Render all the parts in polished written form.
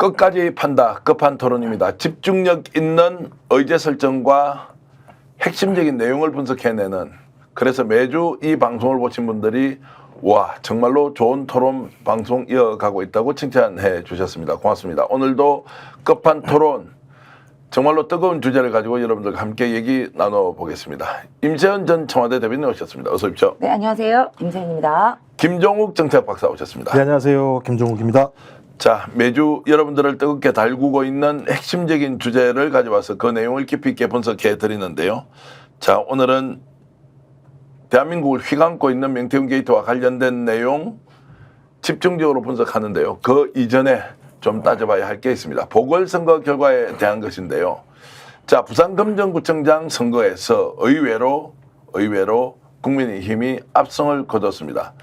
끝까지 판다. 끝판 토론입니다. 집중력 있는 의제 설정과 핵심적인 내용을 분석해내는, 그래서 매주 이 방송을 보신 분들이 와 정말로 좋은 토론 방송 이어가고 있다고 칭찬해 주셨습니다. 고맙습니다. 오늘도 끝판 토론 정말로 뜨거운 주제를 가지고 여러분들과 함께 얘기 나눠보겠습니다. 임세현 전 청와대 대변인 오셨습니다. 어서 오십시오. 네, 안녕하세요. 임세현입니다. 김종욱 정책 박사 오셨습니다. 네, 안녕하세요. 김종욱입니다. 자, 매주 여러분들을 뜨겁게 달구고 있는 핵심적인 주제를 가져와서 그 내용을 깊이 있게 분석해 드리는데요. 자, 오늘은 대한민국을 휘감고 있는 명태균 게이트와 관련된 내용 집중적으로 분석하는데요. 그 이전에 좀 따져봐야 할 게 있습니다. 보궐선거 결과에 대한 것인데요. 자, 부산검정구청장 선거에서 의외로 국민의힘이 압승을 거뒀습니다.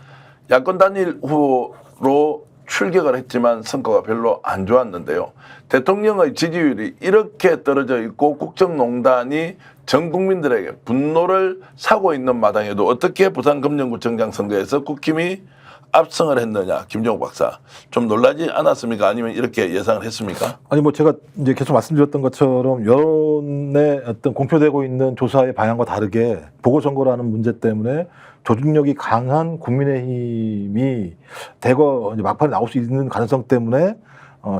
야권 단일 후보로 출격을 했지만 성과가 별로 안 좋았는데요. 대통령의 지지율이 이렇게 떨어져 있고 국정농단이 전 국민들에게 분노를 사고 있는 마당에도 어떻게 부산검정구청장 선거에서 국힘이 압승을 했느냐. 김종욱 박사, 좀 놀라지 않았습니까? 아니면 이렇게 예상을 했습니까? 아니 뭐 제가 이제 계속 말씀드렸던 것처럼 여론에 어떤 공표되고 있는 조사의 방향과 다르게 보궐선거라는 문제 때문에 조직력이 강한 국민의힘이 대거 이제 막판에 나올 수 있는 가능성 때문에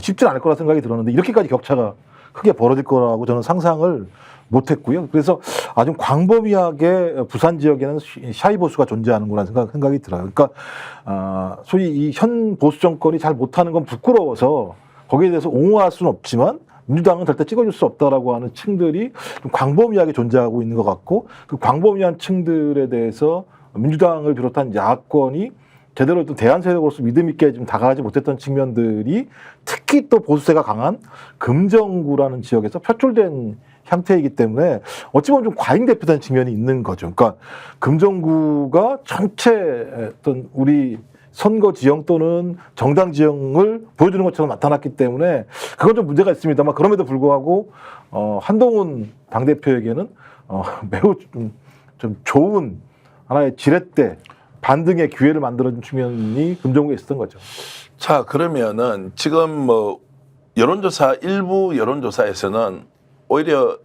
쉽지는 않을 거라 생각이 들었는데 이렇게까지 격차가 크게 벌어질 거라고 저는 상상을 못했고요. 그래서 아주 광범위하게 부산 지역에는 샤이 보수가 존재하는구나 생각이 들어요. 그러니까 소위 이 현 보수 정권이 잘 못하는 건 부끄러워서 거기에 대해서 옹호할 수는 없지만 민주당은 절대 찍어줄 수 없다라고 하는 층들이 좀 광범위하게 존재하고 있는 것 같고, 그 광범위한 층들에 대해서 민주당을 비롯한 야권이 제대로 또 대안 세력으로서 믿음 있게 좀 다가가지 못했던 측면들이 특히 또 보수세가 강한 금정구라는 지역에서 표출된 형태이기 때문에 어찌 보면 좀 과잉대표된 측면이 있는 거죠. 그러니까 금정구가 전체 어떤 우리 선거 지형 또는 정당 지형을 보여주는 것처럼 나타났기 때문에 그건 좀 문제가 있습니다만, 그럼에도 불구하고 한동훈 당대표에게는 매우 좀 좋은 하나의 지렛대 반등의 기회를 만들어준 측면이 금정구에 있었던 거죠. 자, 그러면은 지금 뭐 일부 여론조사에서는 오히려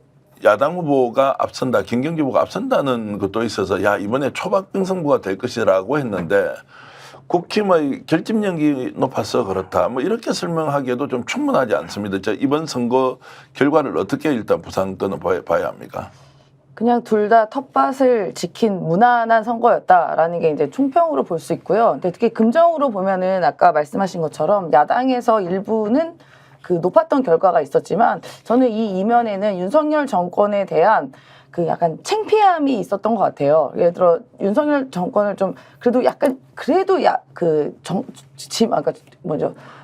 야당 후보가 앞선다, 김경지 후보가 앞선다는 것도 있어서 야 이번에 초박빙승부가 될 것이라고 했는데 국힘의 결집력이 높아서 그렇다, 뭐 이렇게 설명하기에도 좀 충분하지 않습니다. 자, 이번 선거 결과를 어떻게 일단 부산 거는 봐야 합니까? 그냥 둘 다 텃밭을 지킨 무난한 선거였다라는 게 이제 총평으로 볼 수 있고요. 근데 특히 금정으로 보면은 아까 말씀하신 것처럼 야당에서 일부는 그 높았던 결과가 있었지만 저는 이 이면에는 윤석열 정권에 대한 그 약간 창피함이 있었던 것 같아요. 예를 들어 윤석열 정권을 좀 그래도 약간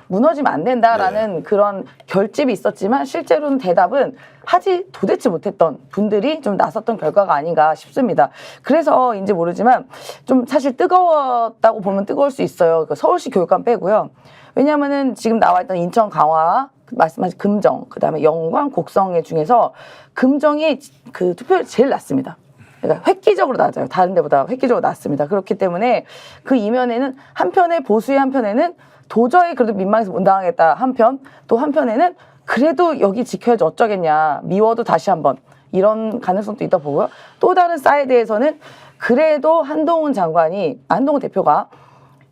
무너지면 안 된다라는 그런 결집이 있었지만 실제로는 대답은 하지 도대체 못했던 분들이 좀 나섰던 결과가 아닌가 싶습니다. 그래서인지 모르지만 좀 사실 뜨거웠다고 보면 뜨거울 수 있어요. 그 서울시 교육감 빼고요. 왜냐하면은 지금 나와 있던 인천 강화, 말씀하신 금정, 그다음에 영광, 곡성의 중에서 금정이 그 투표율이 제일 낮습니다. 그러니까 획기적으로 낮아요. 다른 데보다 획기적으로 낮습니다. 그렇기 때문에 그 이면에는 한편에 보수의 한편에는 도저히 그래도 민망해서 못 당하겠다 한편, 또 한편에는 그래도 여기 지켜야지 어쩌겠냐, 미워도 다시 한번, 이런 가능성도 있다 보고요. 또 다른 사이드에서는 그래도 한동훈 대표가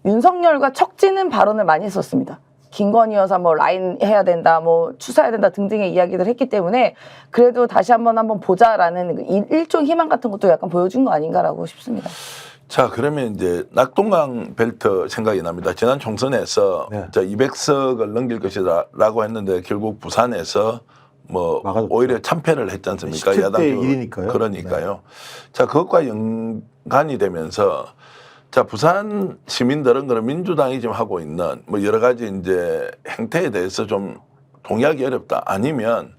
윤석열과 척지는 발언을 많이 했었습니다. 김건희 여사 뭐 라인 해야 된다, 뭐 추사해야 된다 등등의 이야기를 했기 때문에 그래도 다시 한번 보자라는 일종 희망 같은 것도 약간 보여준 거 아닌가라고 싶습니다. 자, 그러면 이제 낙동강 벨트 생각이 납니다. 지난 총선에서 200석을 넘길 것이다라고 했는데 결국 부산에서 뭐 오히려 참패를 했지 않습니까? 17대 1이니까요. 그러니까요. 네. 자, 그것과 연관이 되면서 자, 부산 시민들은 그럼 민주당이 지금 하고 있는 뭐 여러 가지 이제 행태에 대해서 좀 동의하기 어렵다. 아니면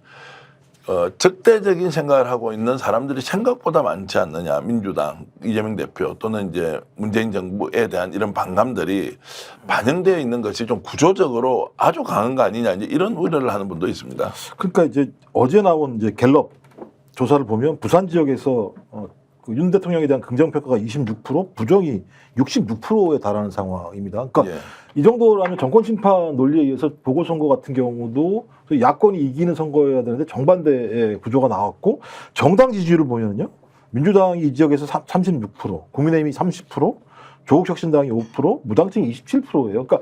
적대적인 생각을 하고 있는 사람들이 생각보다 많지 않느냐. 민주당, 이재명 대표 또는 이제 문재인 정부에 대한 이런 반감들이 반영되어 있는 것이 좀 구조적으로 아주 강한 거 아니냐. 이제 이런 우려를 하는 분도 있습니다. 그러니까 이제 어제 나온 이제 갤럽 조사를 보면 부산 지역에서 그 윤 대통령에 대한 긍정평가가 26%, 부정이 66%에 달하는 상황입니다. 그러니까 예. 이 정도라면 정권 심판 논리에 의해서 보궐선거 같은 경우도 야권이 이기는 선거여야 되는데 정반대의 구조가 나왔고 정당 지지율을 보면요. 민주당이 이 지역에서 36%, 국민의힘이 30%, 조국혁신당이 5%, 무당층이 27%예요. 그러니까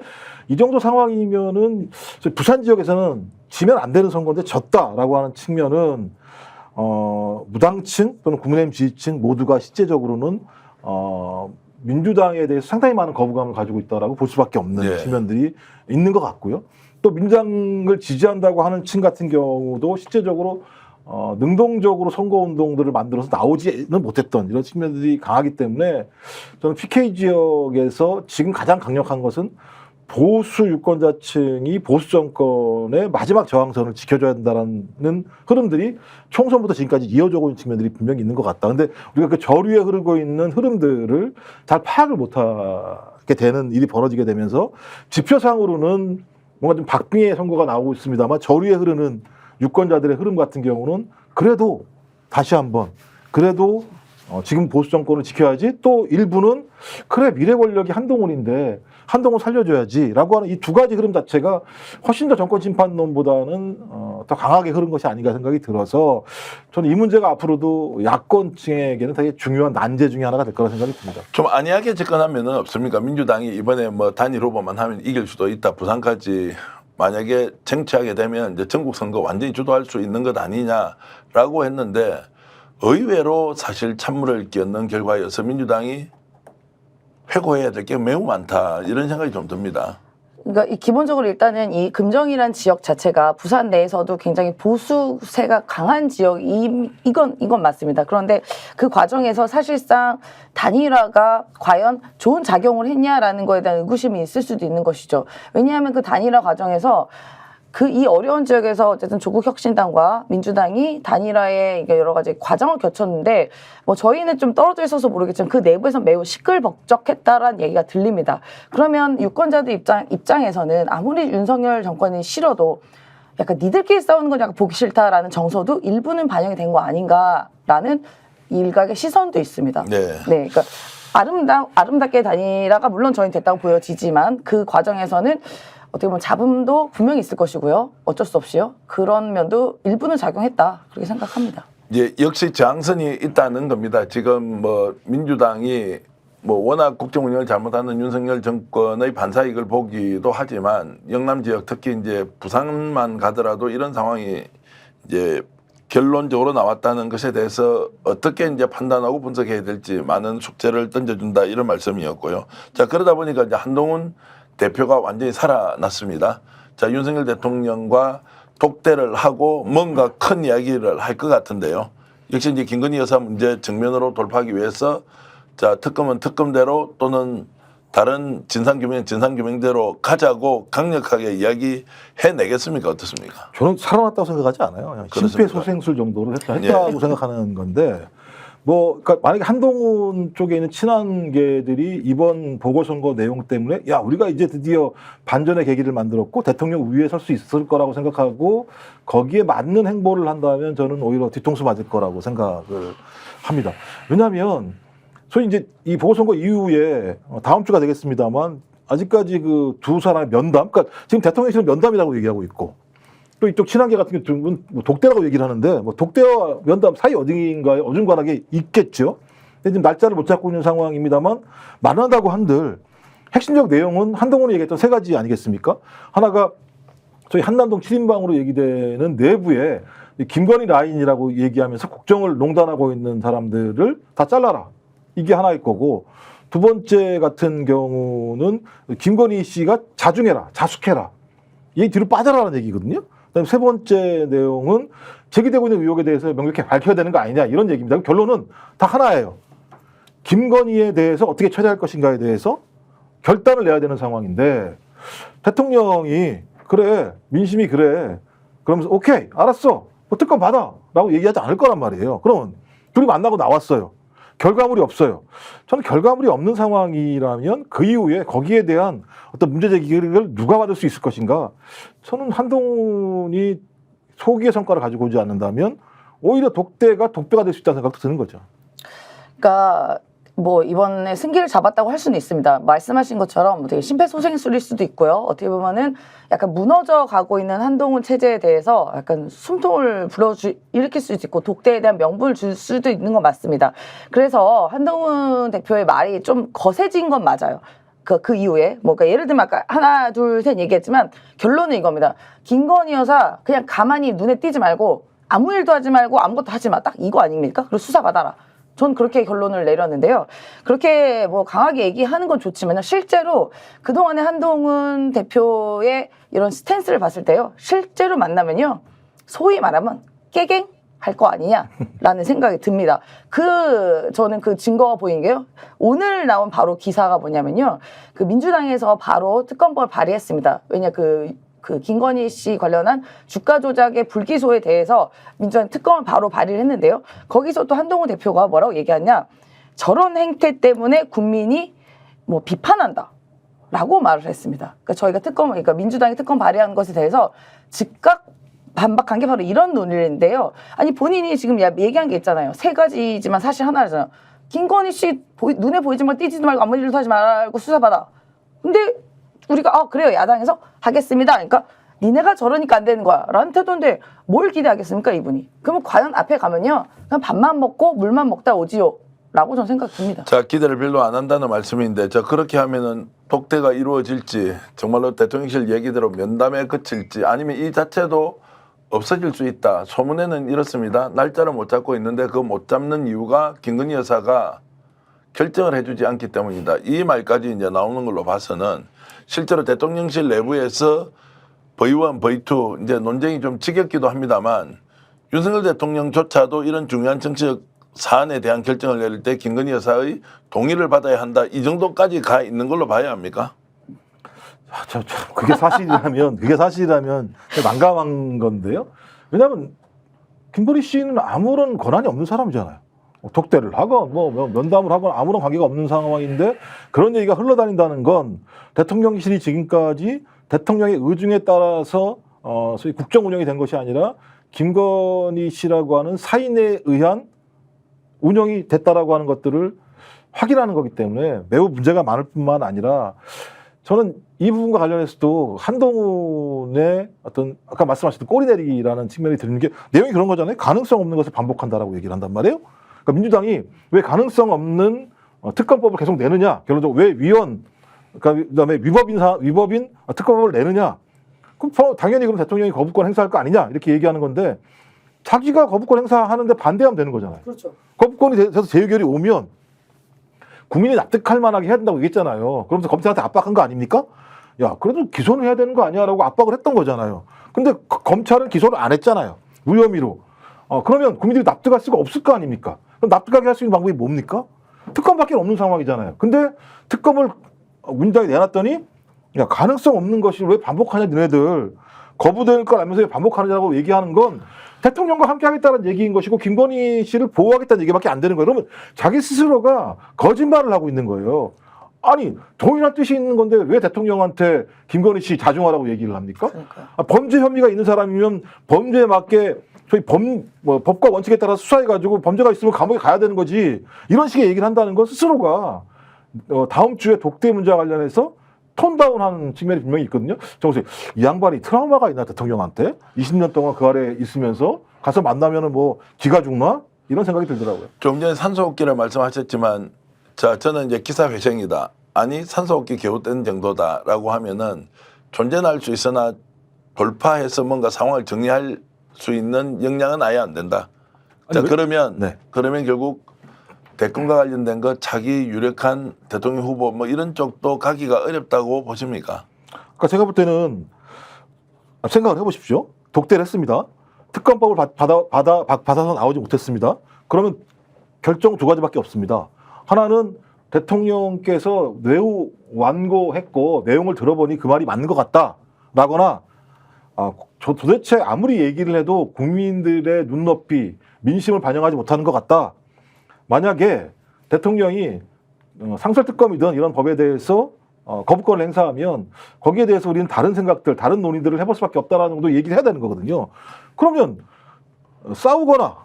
이 정도 상황이면은 부산 지역에서는 지면 안 되는 선거인데 졌다라고 하는 측면은 무당층 또는 국민의힘 지지층 모두가 실제적으로는 민주당에 대해서 상당히 많은 거부감을 가지고 있다라고 볼 수밖에 없는 네. 측면들이 있는 것 같고요. 또 민주당을 지지한다고 하는 층 같은 경우도 실제적으로 능동적으로 선거운동들을 만들어서 나오지는 못했던 이런 측면들이 강하기 때문에 저는 PK 지역에서 지금 가장 강력한 것은 보수 유권자층이 보수 정권의 마지막 저항선을 지켜줘야 된다는 흐름들이 총선부터 지금까지 이어져 오는 측면들이 분명히 있는 것 같다. 근데 우리가 그 저류에 흐르고 있는 흐름들을 잘 파악을 못하게 되는 일이 벌어지게 되면서 지표상으로는 뭔가 좀 박빙의 선거가 나오고 있습니다만 저류에 흐르는 유권자들의 흐름 같은 경우는 그래도 다시 한번 그래도 지금 보수 정권을 지켜야지 또 일부는 그래 미래 권력이 한동훈인데 한동훈 살려줘야지라고 하는 이 두 가지 흐름 자체가 훨씬 더 정권 심판론보다는 더 강하게 흐른 것이 아닌가 생각이 들어서 저는 이 문제가 앞으로도 야권층에게는 되게 중요한 난제 중에 하나가 될 거라 생각이 듭니다. 좀 안이하게 접근하면은 없습니까? 민주당이 이번에 뭐 단일 후보만 하면 이길 수도 있다. 부산까지 만약에 쟁취하게 되면 이제 전국 선거 완전히 주도할 수 있는 것 아니냐라고 했는데 의외로 사실 찬물을 끼얹는 결과여서 민주당이 회고해야 될 게 매우 많다 이런 생각이 좀 듭니다. 그러니까 기본적으로 일단은 이 금정이란 지역 자체가 부산 내에서도 굉장히 보수세가 강한 이건 맞습니다. 그런데 그 과정에서 사실상 단일화가 과연 좋은 작용을 했냐라는 거에 대한 의구심이 있을 수도 있는 것이죠. 왜냐하면 그 단일화 과정에서 이 어려운 지역에서 어쨌든 조국혁신당과 민주당이 단일화에 여러 가지 과정을 거쳤는데 뭐 저희는 좀 떨어져 있어서 모르겠지만 그 내부에서 매우 시끌벅적했다라는 얘기가 들립니다. 그러면 유권자들 입장에서는 아무리 윤석열 정권이 싫어도 약간 니들끼리 싸우는 건 약간 보기 싫다라는 정서도 일부는 반영이 된 거 아닌가라는 일각의 시선도 있습니다. 네. 그러니까 아름답게 단일화가 물론 저희는 됐다고 보여지지만 그 과정에서는 어떻게 보면 잡음도 분명히 있을 것이고요. 어쩔 수 없이요. 그런 면도 일부는 작용했다. 그렇게 생각합니다. 이제 역시 저항선이 있다는 겁니다. 지금 뭐 민주당이 뭐 워낙 국정 운영을 잘못하는 윤석열 정권의 반사이익을 보기도 하지만 영남 지역 특히 이제 부산만 가더라도 이런 상황이 이제 결론적으로 나왔다는 것에 대해서 어떻게 이제 판단하고 분석해야 될지 많은 숙제를 던져준다 이런 말씀이었고요. 자, 그러다 보니까 이제 한동훈 대표가 완전히 살아났습니다. 자, 윤석열 대통령과 독대를 하고 뭔가 큰 이야기를 할 것 같은데요. 역시 이제 김건희 여사 문제 정면으로 돌파하기 위해서 자, 특검은 특검대로 또는 다른 진상규명 진상규명대로 가자고 강력하게 이야기해내겠습니까? 어떻습니까? 저는 살아났다고 생각하지 않아요. 그냥 그렇습니까? 심폐소생술 정도로 했다고 생각하는 건데 그러니까 만약에 한동훈 쪽에 있는 친한계들이 이번 보궐선거 내용 때문에 야 우리가 이제 드디어 반전의 계기를 만들었고 대통령 위에 설 수 있을 거라고 생각하고 거기에 맞는 행보를 한다면 저는 오히려 뒤통수 맞을 거라고 생각을 합니다. 왜냐하면 소위 이제 이 보궐선거 이후에 다음 주가 되겠습니다만 아직까지 그 두 사람의 면담, 그러니까 지금 대통령실은 면담이라고 얘기하고 있고 또 이쪽 친한계 같은 경우는 뭐 독대라고 얘기를 하는데 뭐 독대와 면담 사이 어딘가에 어중간하게 있겠죠. 근데 지금 날짜를 못 잡고 있는 상황입니다만 만난다고 한들 핵심적 내용은 한동훈이 얘기했던 세 가지 아니겠습니까? 하나가 저희 한남동 7인방으로 얘기되는 내부에 김건희 라인이라고 얘기하면서 국정을 농단하고 있는 사람들을 다 잘라라. 이게 하나일 거고 두 번째 같은 경우는 김건희 씨가 자중해라, 자숙해라. 얘 뒤로 빠져라라는 얘기거든요. 그다음에 세 번째 내용은 제기되고 있는 의혹에 대해서 명백히 밝혀야 되는 거 아니냐 이런 얘기입니다. 결론은 다 하나예요. 김건희에 대해서 어떻게 처리할 것인가에 대해서 결단을 내야 되는 상황인데 대통령이 그래 민심이 그래 그러면서 오케이 알았어 뭐 특검 받아 라고 얘기하지 않을 거란 말이에요. 그러면 둘이 만나고 나왔어요. 결과물이 없어요. 저는 결과물이 없는 상황이라면 그 이후에 거기에 대한 어떤 문제 제기를 누가 받을 수 있을 것인가. 저는 한동훈이 소기의 성과를 가지고 오지 않는다면 오히려 독배가 될 수 있다는 생각도 드는 거죠. 그러니까 뭐 이번에 승기를 잡았다고 할 수는 있습니다. 말씀하신 것처럼 되게 심폐소생술일 수도 있고요. 어떻게 보면은 약간 무너져 가고 있는 한동훈 체제에 대해서 약간 숨통을 일으킬 수도 있고 독대에 대한 명분을 줄 수도 있는 건 맞습니다. 그래서 한동훈 대표의 말이 좀 거세진 건 맞아요. 그 이후에 뭐 그러니까 예를 들면 아까 하나 둘 셋 얘기했지만 결론은 이겁니다. 김건희 여사 그냥 가만히 눈에 띄지 말고 아무 일도 하지 말고 아무것도 하지 마. 딱 이거 아닙니까? 그리고 수사 받아라. 전 그렇게 결론을 내렸는데요. 그렇게 뭐 강하게 얘기하는 건 좋지만요. 실제로 그동안의 한동훈 대표의 이런 스탠스를 봤을 때요. 실제로 만나면요. 소위 말하면 깨갱 할 거 아니냐라는 생각이 듭니다. 저는 그 증거가 보이는 게요. 오늘 나온 바로 기사가 뭐냐면요. 그 민주당에서 바로 특검법을 발의했습니다. 왜냐 그 김건희 씨 관련한 주가 조작의 불기소에 대해서 민주당 특검을 바로 발의를 했는데요. 거기서 또 한동훈 대표가 뭐라고 얘기하냐. 저런 행태 때문에 국민이 뭐 비판한다라고 말을 했습니다. 그러니까 그러니까 민주당이 특검 발의한 것에 대해서 즉각 반박한 게 바로 이런 논리인데요. 아니 본인이 지금 얘기한 게 있잖아요. 세 가지지만 사실 하나잖아요. 김건희 씨 눈에 보이지 말고 띄지도 말고 아무 일도 하지 말고 수사받아. 근데 우리가 그래요 야당에서 하겠습니다. 그러니까 니네가 저러니까 안 되는 거야 라는 태도인데 뭘 기대하겠습니까 이분이. 그러면 과연 앞에 가면요 그냥 밥만 먹고 물만 먹다 오지요 라고 저는 생각이 듭니다. 자, 기대를 별로 안 한다는 말씀인데 그렇게 하면은 독대가 이루어질지 정말로 대통령실 얘기대로 면담에 그칠지 아니면 이 자체도 없어질 수 있다. 소문에는 이렇습니다. 날짜를 못 잡고 있는데 그 못 잡는 이유가 김건희 여사가 결정을 해주지 않기 때문이다. 이 말까지 이제 나오는 걸로 봐서는 실제로 대통령실 내부에서 V1, V2 이제 논쟁이 좀 지겹기도 합니다만 윤석열 대통령조차도 이런 중요한 정치적 사안에 대한 결정을 내릴 때 김건희 여사의 동의를 받아야 한다. 이 정도까지 가 있는 걸로 봐야 합니까? 그게 사실이라면 난감한 건데요. 왜냐하면 김건희 씨는 아무런 권한이 없는 사람이잖아요. 독대를 하건 뭐 면담을 하건 아무런 관계가 없는 상황인데 그런 얘기가 흘러다닌다는 건 대통령실이 지금까지 대통령의 의중에 따라서 소위 국정 운영이 된 것이 아니라 김건희 씨라고 하는 사인에 의한 운영이 됐다라고 하는 것들을 확인하는 거기 때문에 매우 문제가 많을 뿐만 아니라 저는 이 부분과 관련해서도 한동훈의 어떤 아까 말씀하셨던 꼬리내리기라는 측면이 드는 게 내용이 그런 거잖아요. 가능성 없는 것을 반복한다라고 얘기를 한단 말이에요. 그러니까 민주당이 왜 가능성 없는 특검법을 계속 내느냐, 결론적으로 왜 그다음에 위법인 특검법을 내느냐. 그럼 당연히 그럼 대통령이 거부권 행사할 거 아니냐 이렇게 얘기하는 건데 자기가 거부권 행사하는데 반대하면 되는 거잖아요. 그렇죠. 거부권이 돼서 재의결이 오면 국민이 납득할 만하게 해야 된다고 얘기했잖아요. 그러면서 검찰한테 압박한 거 아닙니까? 야, 그래도 기소는 해야 되는 거 아니야라고 압박을 했던 거잖아요. 근데 검찰은 기소를 안 했잖아요. 무혐의로. 그러면 국민들이 납득할 수가 없을 거 아닙니까? 그럼 납득하게 할 수 있는 방법이 뭡니까? 특검밖에 없는 상황이잖아요. 근데 특검을 민주당이 내놨더니 야, 가능성 없는 것이 왜 반복하냐 너네들. 거부될 걸 알면서 왜 반복하느냐고 얘기하는 건 대통령과 함께 하겠다는 얘기인 것이고 김건희 씨를 보호하겠다는 얘기밖에 안 되는 거예요. 그러면 자기 스스로가 거짓말을 하고 있는 거예요. 아니 동일한 뜻이 있는 건데 왜 대통령한테 김건희 씨 자중하라고 얘기를 합니까? 범죄 혐의가 있는 사람이면 범죄에 맞게 저희 법과 원칙에 따라 수사해가지고 범죄가 있으면 감옥에 가야 되는 거지. 이런 식의 얘기를 한다는 건 스스로가 다음 주에 독대 문제와 관련해서 톤다운하는 측면이 분명히 있거든요. 정세 이 양반이 트라우마가 있나 대통령한테 20년 동안 그 아래 있으면서 가서 만나면은 뭐 기가 죽나 이런 생각이 들더라고요. 좀 전에 산소호흡기를 말씀하셨지만 저는 이제 기사 회생이다. 아니 산소호흡기 겨우 뗀 정도다라고 하면은 존재는 알 수 있으나 돌파해서 뭔가 상황을 정리할 수 있는 역량은 아예 안 된다. 자 그러면 결국 대권과 관련된 것 자기 유력한 대통령 후보 뭐 이런 쪽도 가기가 어렵다고 보십니까? 그러니까 제가 볼 때는 생각을 해보십시오. 독대를 했습니다. 특검법을 받아서 나오지 못했습니다. 그러면 결정 두 가지밖에 없습니다. 하나는 대통령께서 매우 완고했고 내용을 들어보니 그 말이 맞는 것 같다라거나 도대체 아무리 얘기를 해도 국민들의 눈높이 민심을 반영하지 못하는 것 같다. 만약에 대통령이 상설특검이든 이런 법에 대해서 거부권을 행사하면 거기에 대해서 우리는 다른 생각들, 다른 논의들을 해볼 수밖에 없다라는 정도 얘기를 해야 되는 거거든요. 그러면 싸우거나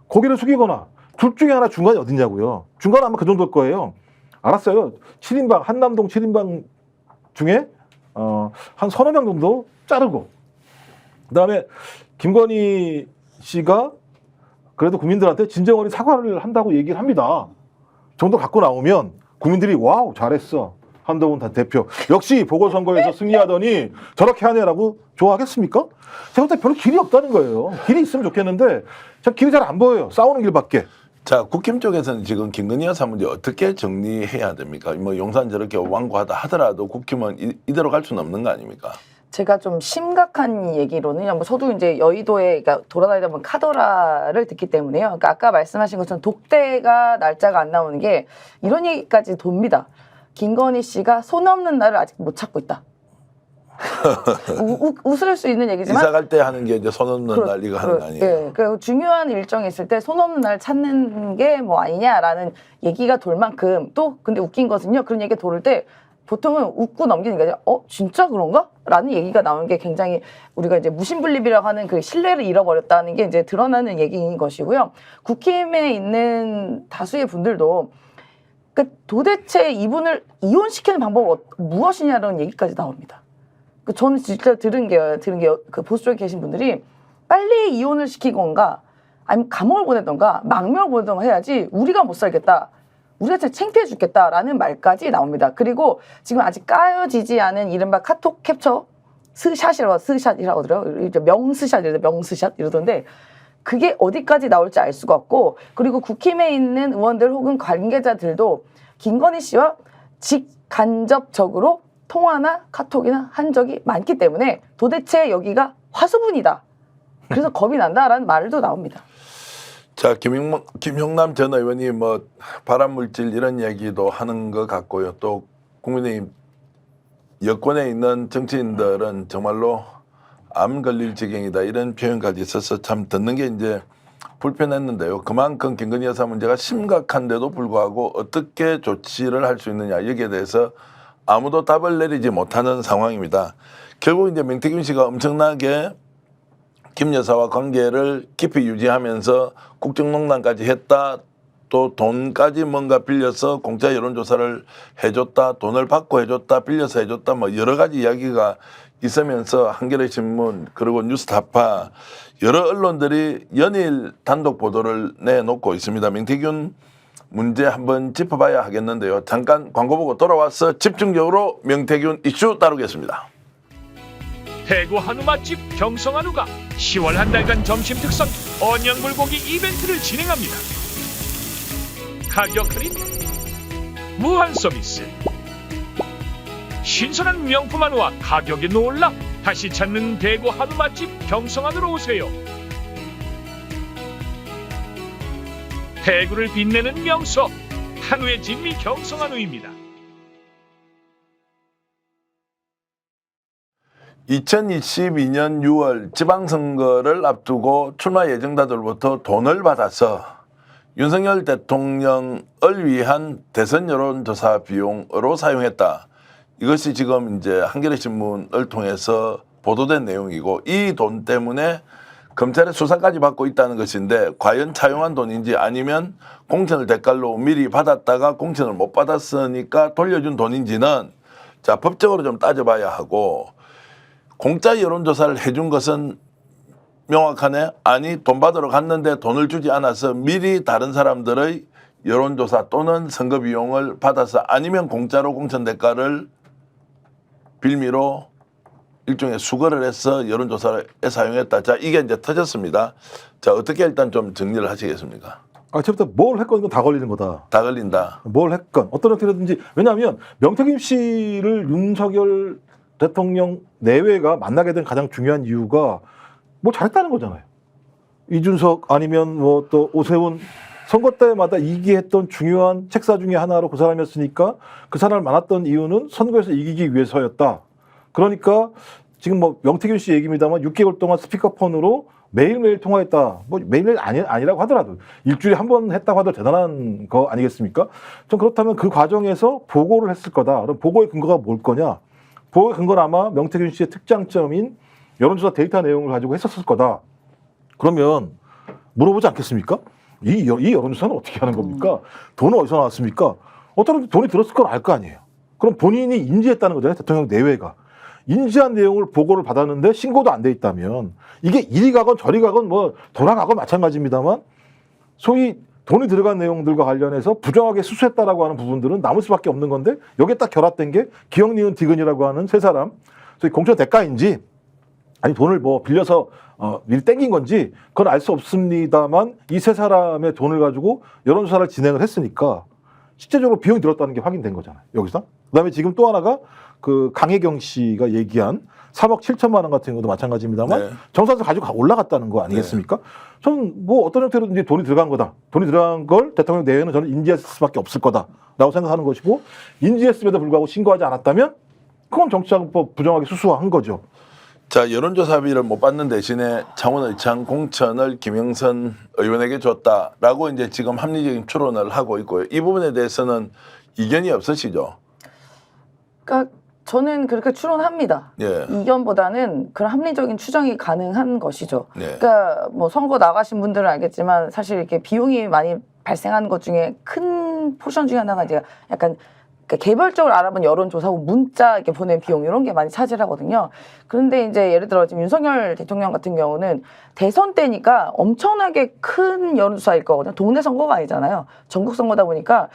고개를 숙이거나 둘 중에 하나 중간이 어딨냐고요. 중간은 아마 그 정도일 거예요. 알았어요. 7인방, 한남동 7인방 중에 한 서너 명 정도 자르고, 그다음에 김건희 씨가 그래도 국민들한테 진정어리 사과를 한다고 얘기를 합니다. 정도 갖고 나오면 국민들이 와우 잘했어. 한동훈 대표 역시 보궐선거에서 승리하더니 저렇게 하네라고 좋아하겠습니까? 제가 볼 때 별로 길이 없다는 거예요. 길이 있으면 좋겠는데 저 길이 잘 안 보여요. 싸우는 길밖에. 자, 국힘 쪽에서는 지금 김건희 여사 문제 어떻게 정리해야 됩니까? 뭐 용산 저렇게 완고하다 하더라도 국힘은 이대로 갈 수는 없는 거 아닙니까? 제가 좀 심각한 얘기로는 뭐 저도 이제 여의도에 그러니까 돌아다니다 보면 카더라를 듣기 때문에요. 그러니까 아까 말씀하신 것처럼 독대가 날짜가 안 나오는 게 이런 얘기까지 돕니다. 김건희 씨가 손 없는 날을 아직 못 찾고 있다. 웃을 수 있는 얘기지만 이사 갈 때 하는 게 이제 손 없는 날 이거 하는 거 아니에요? 예, 그리고 중요한 일정이 있을 때 손 없는 날 찾는 게 뭐 아니냐라는 얘기가 돌 만큼 또 근데 웃긴 것은요. 그런 얘기가 돌을 때 보통은 웃고 넘기는 게 아니라 진짜 그런가? 라는 얘기가 나오는 게 굉장히 우리가 이제 무신분립이라고 하는 그 신뢰를 잃어버렸다는 게 이제 드러나는 얘기인 것이고요. 국힘에 있는 다수의 분들도 그러니까 도대체 이분을 이혼시키는 방법은 무엇이냐라는 얘기까지 나옵니다. 저는 진짜 들은 게 그 보수 쪽에 계신 분들이 빨리 이혼을 시키건가 아니면 감옥을 보내던가 망명을 보내던가 해야지 우리가 못 살겠다. 우리가 진짜 창피해 죽겠다라는 말까지 나옵니다. 그리고 지금 아직 까여지지 않은 이른바 카톡 캡처 스샷이라고 하더라고요. 명스샷 이러던데 그게 어디까지 나올지 알 수가 없고 그리고 국힘에 있는 의원들 혹은 관계자들도 김건희 씨와 직간접적으로 통화나 카톡이나 한 적이 많기 때문에 도대체 여기가 화수분이다. 그래서 겁이 난다라는 말도 나옵니다. 자, 김용남 전 의원이 뭐 발암물질 이런 얘기도 하는 것 같고요. 또 국민의힘 여권에 있는 정치인들은 정말로 암 걸릴 지경이다 이런 표현까지 있어서 참 듣는 게 이제 불편했는데요. 그만큼 김건희 여사 문제가 심각한데도 불구하고 어떻게 조치를 할 수 있느냐 여기에 대해서 아무도 답을 내리지 못하는 상황입니다. 결국 이제 명태균 씨가 엄청나게 김 여사와 관계를 깊이 유지하면서 국정농단까지 했다. 또 돈까지 뭔가 빌려서 공짜 여론조사를 해줬다. 돈을 받고 해줬다. 빌려서 해줬다. 뭐 여러 가지 이야기가 있으면서 한겨레 신문 그리고 뉴스타파 여러 언론들이 연일 단독 보도를 내놓고 있습니다. 명태균 문제 한번 짚어봐야 하겠는데요. 잠깐 광고 보고 돌아와서 집중적으로 명태균 이슈 다루겠습니다. 대구 한우 맛집 경성한우가 10월 한 달간 점심 특선 어냥 불고기 이벤트를 진행합니다. 가격 할인, 무한 서비스, 신선한 명품 한우와 가격에 놀라 다시 찾는 대구 한우 맛집 경성한우로 오세요. 대구를 빛내는 명소 한우의 진미 경성한우입니다. 2022년 6월 지방선거를 앞두고 출마 예정자들로부터 돈을 받아서 윤석열 대통령을 위한 대선 여론조사 비용으로 사용했다. 이것이 지금 이제 한겨레 신문을 통해서 보도된 내용이고 이 돈 때문에 검찰의 수사까지 받고 있다는 것인데 과연 차용한 돈인지 아니면 공천을 대가로 미리 받았다가 공천을 못 받았으니까 돌려준 돈인지는 자 법적으로 좀 따져봐야 하고 공짜 여론조사를 해준 것은 명확하네? 아니 돈 받으러 갔는데 돈을 주지 않아서 미리 다른 사람들의 여론조사 또는 선거 비용을 받아서 아니면 공짜로 공천 대가를 빌미로 일종의 수거를 해서 여론조사에 사용했다. 자 이게 이제 터졌습니다. 자 어떻게 일단 좀 정리를 하시겠습니까? 아침부터 뭘 했건 이건 다 걸리는 거다. 다 걸린다. 뭘 했건 어떤 형태로든지 왜냐하면 명태균 씨를 윤석열 대통령 내외가 만나게 된 가장 중요한 이유가 뭐 잘했다는 거잖아요. 이준석 아니면 뭐 또 오세훈 선거 때마다 이기했던 중요한 책사 중에 하나로 그 사람이었으니까 그 사람을 만났던 이유는 선거에서 이기기 위해서였다. 그러니까 지금 뭐 명태균 씨 얘기입니다만 6개월 동안 스피커폰으로 매일매일 통화했다. 뭐 매일매일 아니라고 하더라도 일주일에 한 번 했다고 하더라도 대단한 거 아니겠습니까? 좀 그렇다면 그 과정에서 보고를 했을 거다. 그럼 보고의 근거가 뭘 거냐? 보고의 근거는 아마 명태균 씨의 특장점인 여론조사 데이터 내용을 가지고 했었을 거다. 그러면 물어보지 않겠습니까? 이 여론조사는 어떻게 하는 겁니까? 돈은 어디서 나왔습니까? 어떤 돈이 들었을 건 알 거 아니에요. 그럼 본인이 인지했다는 거잖아요. 대통령 내외가. 인지한 내용을 보고를 받았는데 신고도 안 돼 있다면 이게 이리 가건 저리 가건 뭐 돌아가건 마찬가지입니다만 소위 돈이 들어간 내용들과 관련해서 부정하게 수수했다라고 하는 부분들은 남을 수밖에 없는 건데 여기에 딱 결합된 게 기억, 니은, 디귿이라고 하는 세 사람 소위 공천 대가인지 아니 돈을 뭐 빌려서 미리 땡긴 건지 그건 알 수 없습니다만 이 세 사람의 돈을 가지고 여론조사를 진행을 했으니까 실제적으로 비용이 들었다는 게 확인된 거잖아요. 여기서. 그다음에 지금 또 하나가 그 강혜경 씨가 얘기한 3억 7천만 원 같은 것도 마찬가지입니다만 네. 정산서 가지고 올라갔다는 거 아니겠습니까? 저는 뭐 어떤 형태로든지 돈이 들어간 거다. 돈이 들어간 걸 대통령 내외는 저는 인지했을 수밖에 없을 거다라고 생각하는 것이고 인지했음에도 불구하고 신고하지 않았다면 그건 정치자금법 부정하게 수수한 거죠. 자, 여론조사비를 못 받는 대신에 창원 의창 공천을 김영선 의원에게 줬다라고 이제 지금 합리적인 추론을 하고 있고요. 이 부분에 대해서는 이견이 없으시죠? 그러니까 저는 그렇게 추론합니다. 예. 이견보다는 그런 합리적인 추정이 가능한 것이죠. 네. 그러니까 뭐 선거 나가신 분들은 알겠지만 사실 이렇게 비용이 많이 발생한 것 중에 큰 포션 중에 하나가 이제 약간 그러니까 개별적으로 알아본 여론조사고 문자 이렇게 보낸 비용 이런 게 많이 차지하거든요. 그런데 이제 예를 들어 지금 윤석열 대통령 같은 경우는 대선 때니까 엄청나게 큰 여론조사일 거거든요. 동네 선거가 아니잖아요. 전국 선거다 보니까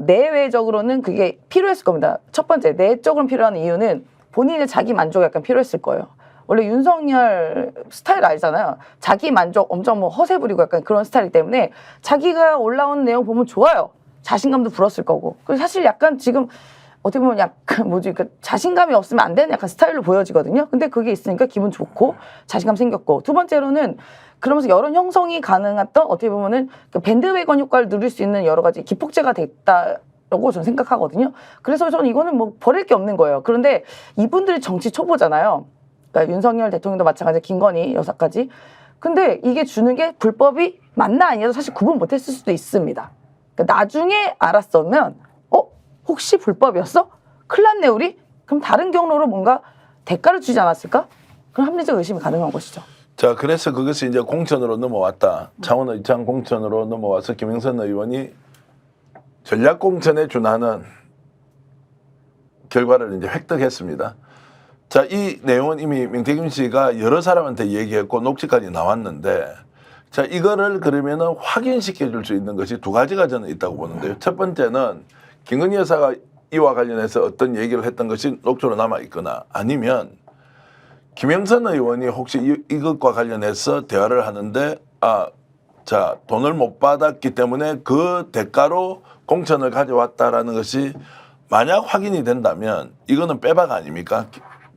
내외적으로는 그게 필요했을 겁니다. 첫 번째, 내적으로 필요한 이유는 본인의 자기 만족이 약간 필요했을 거예요. 원래 윤석열 스타일 알잖아요. 자기 만족 엄청 뭐 허세 부리고 약간 그런 스타일 때문에 자기가 올라온 내용 보면 좋아요. 자신감도 불었을 거고. 그리고 사실 약간 지금 어떻게 보면 약간 뭐지, 그 자신감이 없으면 안 되는 약간 스타일로 보여지거든요. 근데 그게 있으니까 기분 좋고 자신감 생겼고. 두 번째로는 그러면서 여론 형성이 가능했던 어떻게 보면은 그 밴드웨건 효과를 누릴 수 있는 여러 가지 기폭제가 됐다라고 저는 생각하거든요. 그래서 저는 이거는 뭐 버릴 게 없는 거예요. 그런데 이분들이 정치 초보잖아요. 그러니까 윤석열 대통령도 마찬가지, 김건희 여사까지. 근데 이게 주는 게 불법이 맞나 아니냐도 사실 구분 못했을 수도 있습니다. 그러니까 나중에 알았으면 혹시 불법이었어? 큰일 났네 우리? 그럼 다른 경로로 뭔가 대가를 주지 않았을까? 그럼 합리적 의심이 가능한 것이죠. 자, 그래서 그것이 이제 공천으로 넘어왔다. 창원 의창 공천으로 넘어와서 김영선 의원이 전략 공천에 준하는 결과를 이제 획득했습니다. 자, 이 내용은 이미 명태균 씨가 여러 사람한테 얘기했고 녹취까지 나왔는데, 자, 이거를 그러면은 확인시켜 줄 수 있는 것이 두 가지가 저는 있다고 보는데요. 첫 번째는 김건희 여사가 이와 관련해서 어떤 얘기를 했던 것이 녹취로 남아 있거나 아니면 김영선 의원이 혹시 이것과 관련해서 대화를 하는데 자, 돈을 못 받았기 때문에 그 대가로 공천을 가져왔다라는 것이 만약 확인이 된다면 이거는 빼박 아닙니까?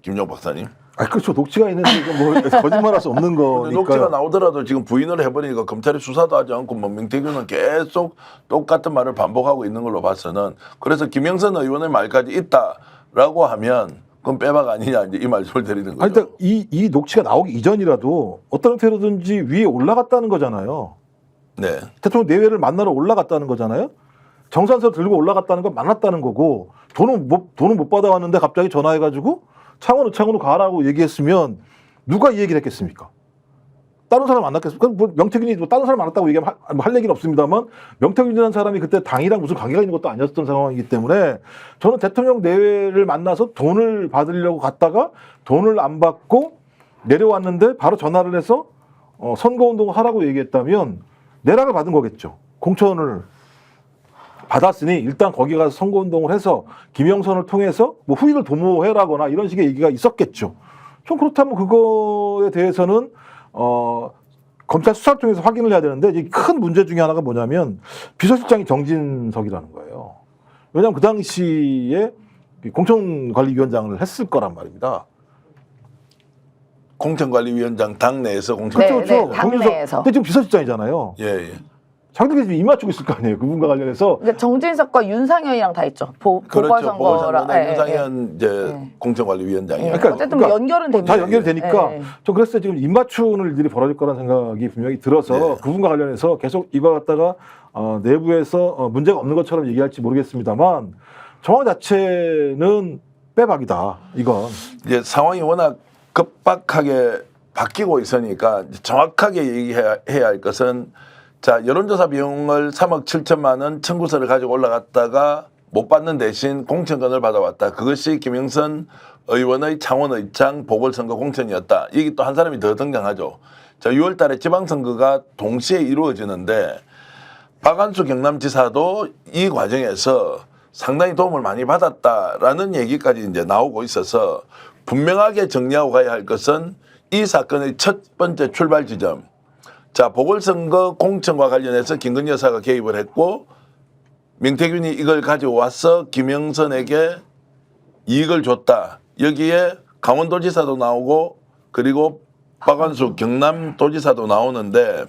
김용 박사님. 그렇죠. 녹취가 있는데 이거 뭐 거짓말할 수 없는 거니까. 녹취가 나오더라도 지금 부인을 해버리니까 검찰이 수사도 하지 않고 뭐 명태균은 계속 똑같은 말을 반복하고 있는 걸로 봐서는 그래서 김영선 의원의 말까지 있다라고 하면 그건 빼박 아니냐 이제 이 말씀을 드리는 거죠. 아니, 그러니까 이 녹취가 나오기 이전이라도 어떤 형태로든지 위에 올라갔다는 거잖아요. 네. 대통령 내외를 만나러 올라갔다는 거잖아요. 정산서 들고 올라갔다는 건 만났다는 거고 돈은 못 받아왔는데 갑자기 전화해가지고 창원으로 가라고 얘기했으면 누가 이 얘기를 했겠습니까? 다른 사람 만났겠습니까? 뭐 명태균이 뭐 다른 사람 만났다고 얘기하면 할 얘기는 없습니다만 명태균이라는 사람이 그때 당이랑 무슨 관계가 있는 것도 아니었던 상황이기 때문에 저는 대통령 내외를 만나서 돈을 받으려고 갔다가 돈을 안 받고 내려왔는데 바로 전화를 해서 선거운동을 하라고 얘기했다면 내락을 받은 거겠죠. 공천을 받았으니 일단 거기 가서 선거운동을 해서 김영선을 통해서 뭐 후위를 도모해라거나 이런 식의 얘기가 있었겠죠. 좀 그렇다면 그거에 대해서는 검찰 수사를 통해서 확인을 해야 되는데 이제 큰 문제 중에 하나가 뭐냐면 비서실장이 정진석이라는 거예요. 왜냐하면 그 당시에 공천관리위원장을 했을 거란 말입니다. 공천관리위원장 당내에서 공천. 네, 그렇죠. 네, 당내에서. 근데 지금 비서실장이잖아요. 예. 자기들이 지금 입 맞추고 있을 거 아니에요. 그분과 관련해서. 그러니까 정진석과 윤상현이랑 다 있죠. 그렇죠. 보궐선거랑. 보궐선거는 윤상현 이제 공천관리위원장이에요. 그러니까 어쨌든 뭐 연결은 됩니다. 다 연결이 되니까 네. 저 그래서 지금 입 맞추는 일들이 벌어질 거라는 생각이 분명히 들어서 네. 그분과 관련해서 계속 이거 갖다가 내부에서 문제가 없는 것처럼 얘기할지 모르겠습니다만 정황 자체는 빼박이다. 이건. 이제 상황이 워낙 급박하게 바뀌고 있으니까 정확하게 얘기해야 할 것은 자, 여론조사 비용을 3억 7천만 원 청구서를 가지고 올라갔다가 못 받는 대신 공천권을 받아왔다. 그것이 김영선 의원의 창원의창 보궐선거 공천이었다. 여기 또 한 사람이 더 등장하죠. 자, 6월 달에 지방선거가 동시에 이루어지는데 박한수 경남지사도 이 과정에서 상당히 도움을 많이 받았다라는 얘기까지 이제 나오고 있어서 분명하게 정리하고 가야 할 것은 이 사건의 첫 번째 출발 지점. 자, 보궐선거 공천과 관련해서 김건희 여사가 개입을 했고 명태균이 이걸 가지고 와서 김영선에게 이익을 줬다. 여기에 강원도지사도 나오고 그리고 박완수 경남도지사도 나오는데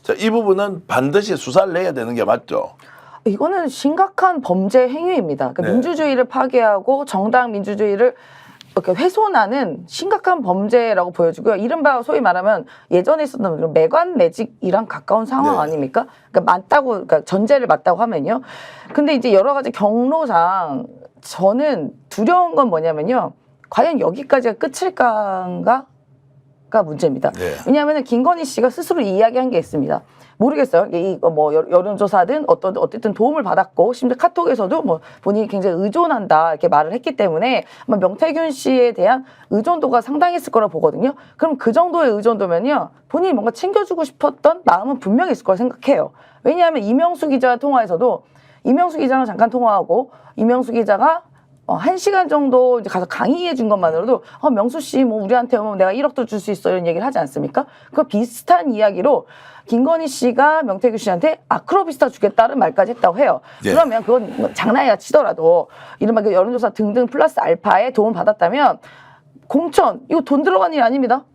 자, 이 부분은 반드시 수사를 내야 되는 게 맞죠. 이거는 심각한 범죄 행위입니다. 그러니까 네. 민주주의를 파괴하고 정당 민주주의를 이렇게 훼손하는 심각한 범죄라고 보여지고요. 이른바 소위 말하면 예전에 있었던 이런 매관 매직이랑 가까운 상황 네. 아닙니까? 그러니까 맞다고, 그러니까 전제를 맞다고 하면요. 근데 이제 여러 가지 경로상 저는 두려운 건 뭐냐면요. 과연 여기까지가 끝일까가 문제입니다. 네. 왜냐하면 김건희 씨가 스스로 이야기한 게 있습니다. 모르겠어요. 이거 뭐 여론조사든 어쨌든 도움을 받았고 심지어 카톡에서도 뭐 본인이 굉장히 의존한다 이렇게 말을 했기 때문에 아마 명태균 씨에 대한 의존도가 상당했을 거라 보거든요. 그럼 그 정도의 의존도면요 본인이 뭔가 챙겨주고 싶었던 마음은 분명히 있을 거라 생각해요. 왜냐하면 이명수 기자 통화에서도 이명수 기자랑 잠깐 통화하고 이명수 기자가 1시간 정도 이제 가서 강의해 준 것만으로도 명수 씨 뭐 우리한테 오면 내가 1억도 줄 수 있어 이런 얘기를 하지 않습니까? 그 비슷한 이야기로 김건희 씨가 명태균 씨한테 아크로비스타 주겠다는 말까지 했다고 해요. 예. 그러면 그건 뭐 장난이라 치더라도 이른바 그 여론조사 등등 플러스 알파에 도움을 받았다면 공천 이거 돈 들어간 일 아닙니다.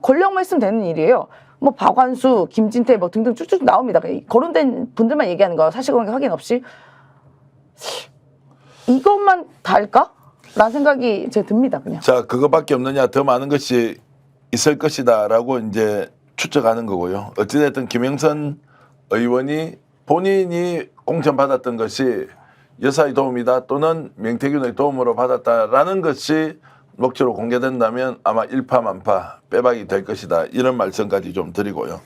권력만 있으면 되는 일이에요. 뭐 박완수, 김진태 뭐 등등 쭉쭉 나옵니다. 거론된 분들만 얘기하는 거 사실관계 확인 없이 이것만 다일까? 라는 생각이 제 듭니다. 그냥. 자, 그거밖에 없느냐, 더 많은 것이 있을 것이다라고 이제 추측하는 거고요. 어찌됐든 김영선 의원이 본인이 공천받았던 것이 여사의 도움이다 또는 명태균의 도움으로 받았다라는 것이 녹취로 공개된다면 아마 일파만파 빼박이 될 것이다. 이런 말씀까지 좀 드리고요.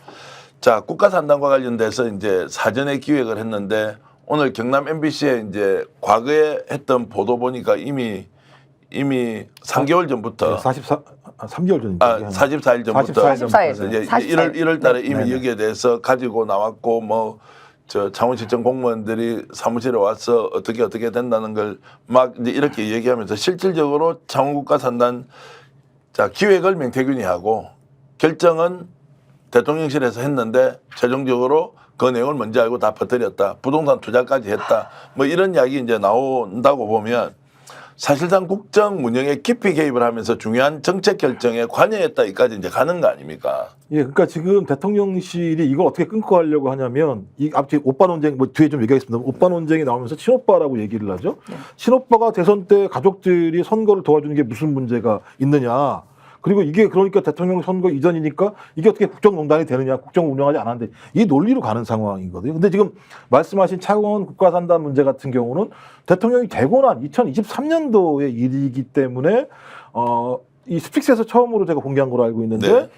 자, 국가산단과 관련돼서 이제 사전에 기획을 했는데 오늘 경남 MBC에 이제 과거에 했던 보도 보니까 이미 3개월 전부터 3개월 전입니다. 44일 전부터 44일. 이제 44일. 1월 달에 이미 네네. 여기에 대해서 가지고 나왔고 뭐 저 창원시청 공무원들이 사무실에 와서 어떻게 된다는 걸 막 이제 이렇게 얘기하면서 실질적으로 창원국가산단 자 기획을 명태균이 하고 결정은 대통령실에서 했는데 최종적으로 그 내용을 먼저 알고 다 퍼뜨렸다. 부동산 투자까지 했다. 뭐 이런 이야기 이제 나온다고 보면 사실상 국정 운영에 깊이 개입을 하면서 중요한 정책 결정에 관여했다기까지 이제 가는 거 아닙니까? 예, 그러니까 지금 대통령실이 이걸 어떻게 끊고 가려고 하냐면 이 앞뒤 오빠 논쟁 뭐 뒤에 좀 얘기하겠습니다. 오빠 논쟁이 나오면서 친오빠라고 얘기를 하죠. 친오빠가 대선 때 가족들이 선거를 도와주는 게 무슨 문제가 있느냐. 그리고 이게 그러니까 대통령 선거 이전이니까 이게 어떻게 국정농단이 되느냐, 국정 운영하지 않았는데 이 논리로 가는 상황이거든요. 근데 지금 말씀하신 창원 국가산단 문제 같은 경우는 대통령이 되고 난 2023년도의 일이기 때문에 이 스픽스에서 처음으로 제가 공개한 걸로 알고 있는데 네.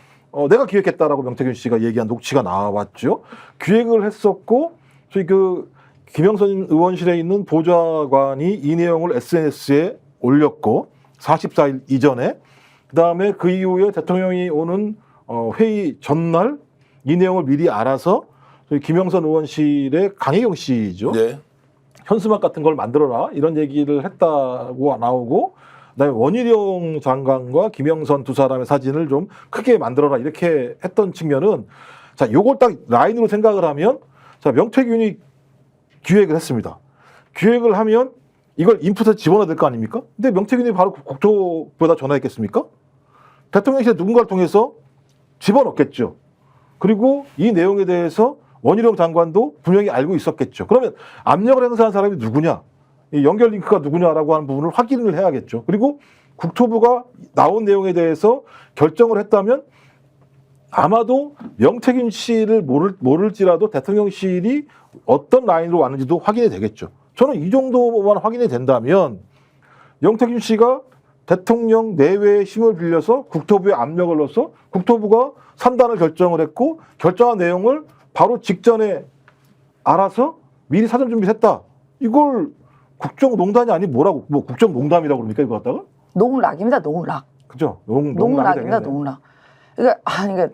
내가 기획했다라고 명태균 씨가 얘기한 녹취가 나왔죠. 기획을 했었고 저희 그 김영선 의원실에 있는 보좌관이 이 내용을 SNS에 올렸고 44일 이전에 그다음에 그 이후에 대통령이 오는 회의 전날 이 내용을 미리 알아서 저희 김영선 의원실의 강혜경 씨죠. 네. 현수막 같은 걸 만들어라 이런 얘기를 했다고 나오고 그다음에 원희룡 장관과 김영선 두 사람의 사진을 좀 크게 만들어라 이렇게 했던 측면은 자 요걸 딱 라인으로 생각을 하면 자 명태균이 기획을 했습니다. 기획을 하면 이걸 인풋에 집어넣어야 될 거 아닙니까? 근데 명태균이 바로 국토부에다 전화했겠습니까? 대통령실에 누군가를 통해서 집어넣겠죠. 그리고 이 내용에 대해서 원희룡 장관도 분명히 알고 있었겠죠. 그러면 압력을 행사한 사람이 누구냐? 이 연결 링크가 누구냐라고 하는 부분을 확인을 해야겠죠. 그리고 국토부가 나온 내용에 대해서 결정을 했다면 아마도 명태균 씨를 모를지라도 대통령실이 어떤 라인으로 왔는지도 확인이 되겠죠. 저는 이 정도만 확인이 된다면 명태균 씨가 대통령 내외의 힘을 빌려서 국토부에 압력을 넣어서 국토부가 산단을 결정을 했고 결정한 내용을 바로 직전에 알아서 미리 사전 준비했다. 이걸 국정농단이 아니 뭐라고 뭐 국정농담이라고 그럽니까 이거 갖다가? 농락입니다. 농락. 그죠? 농락입니다. 농락. 그러니까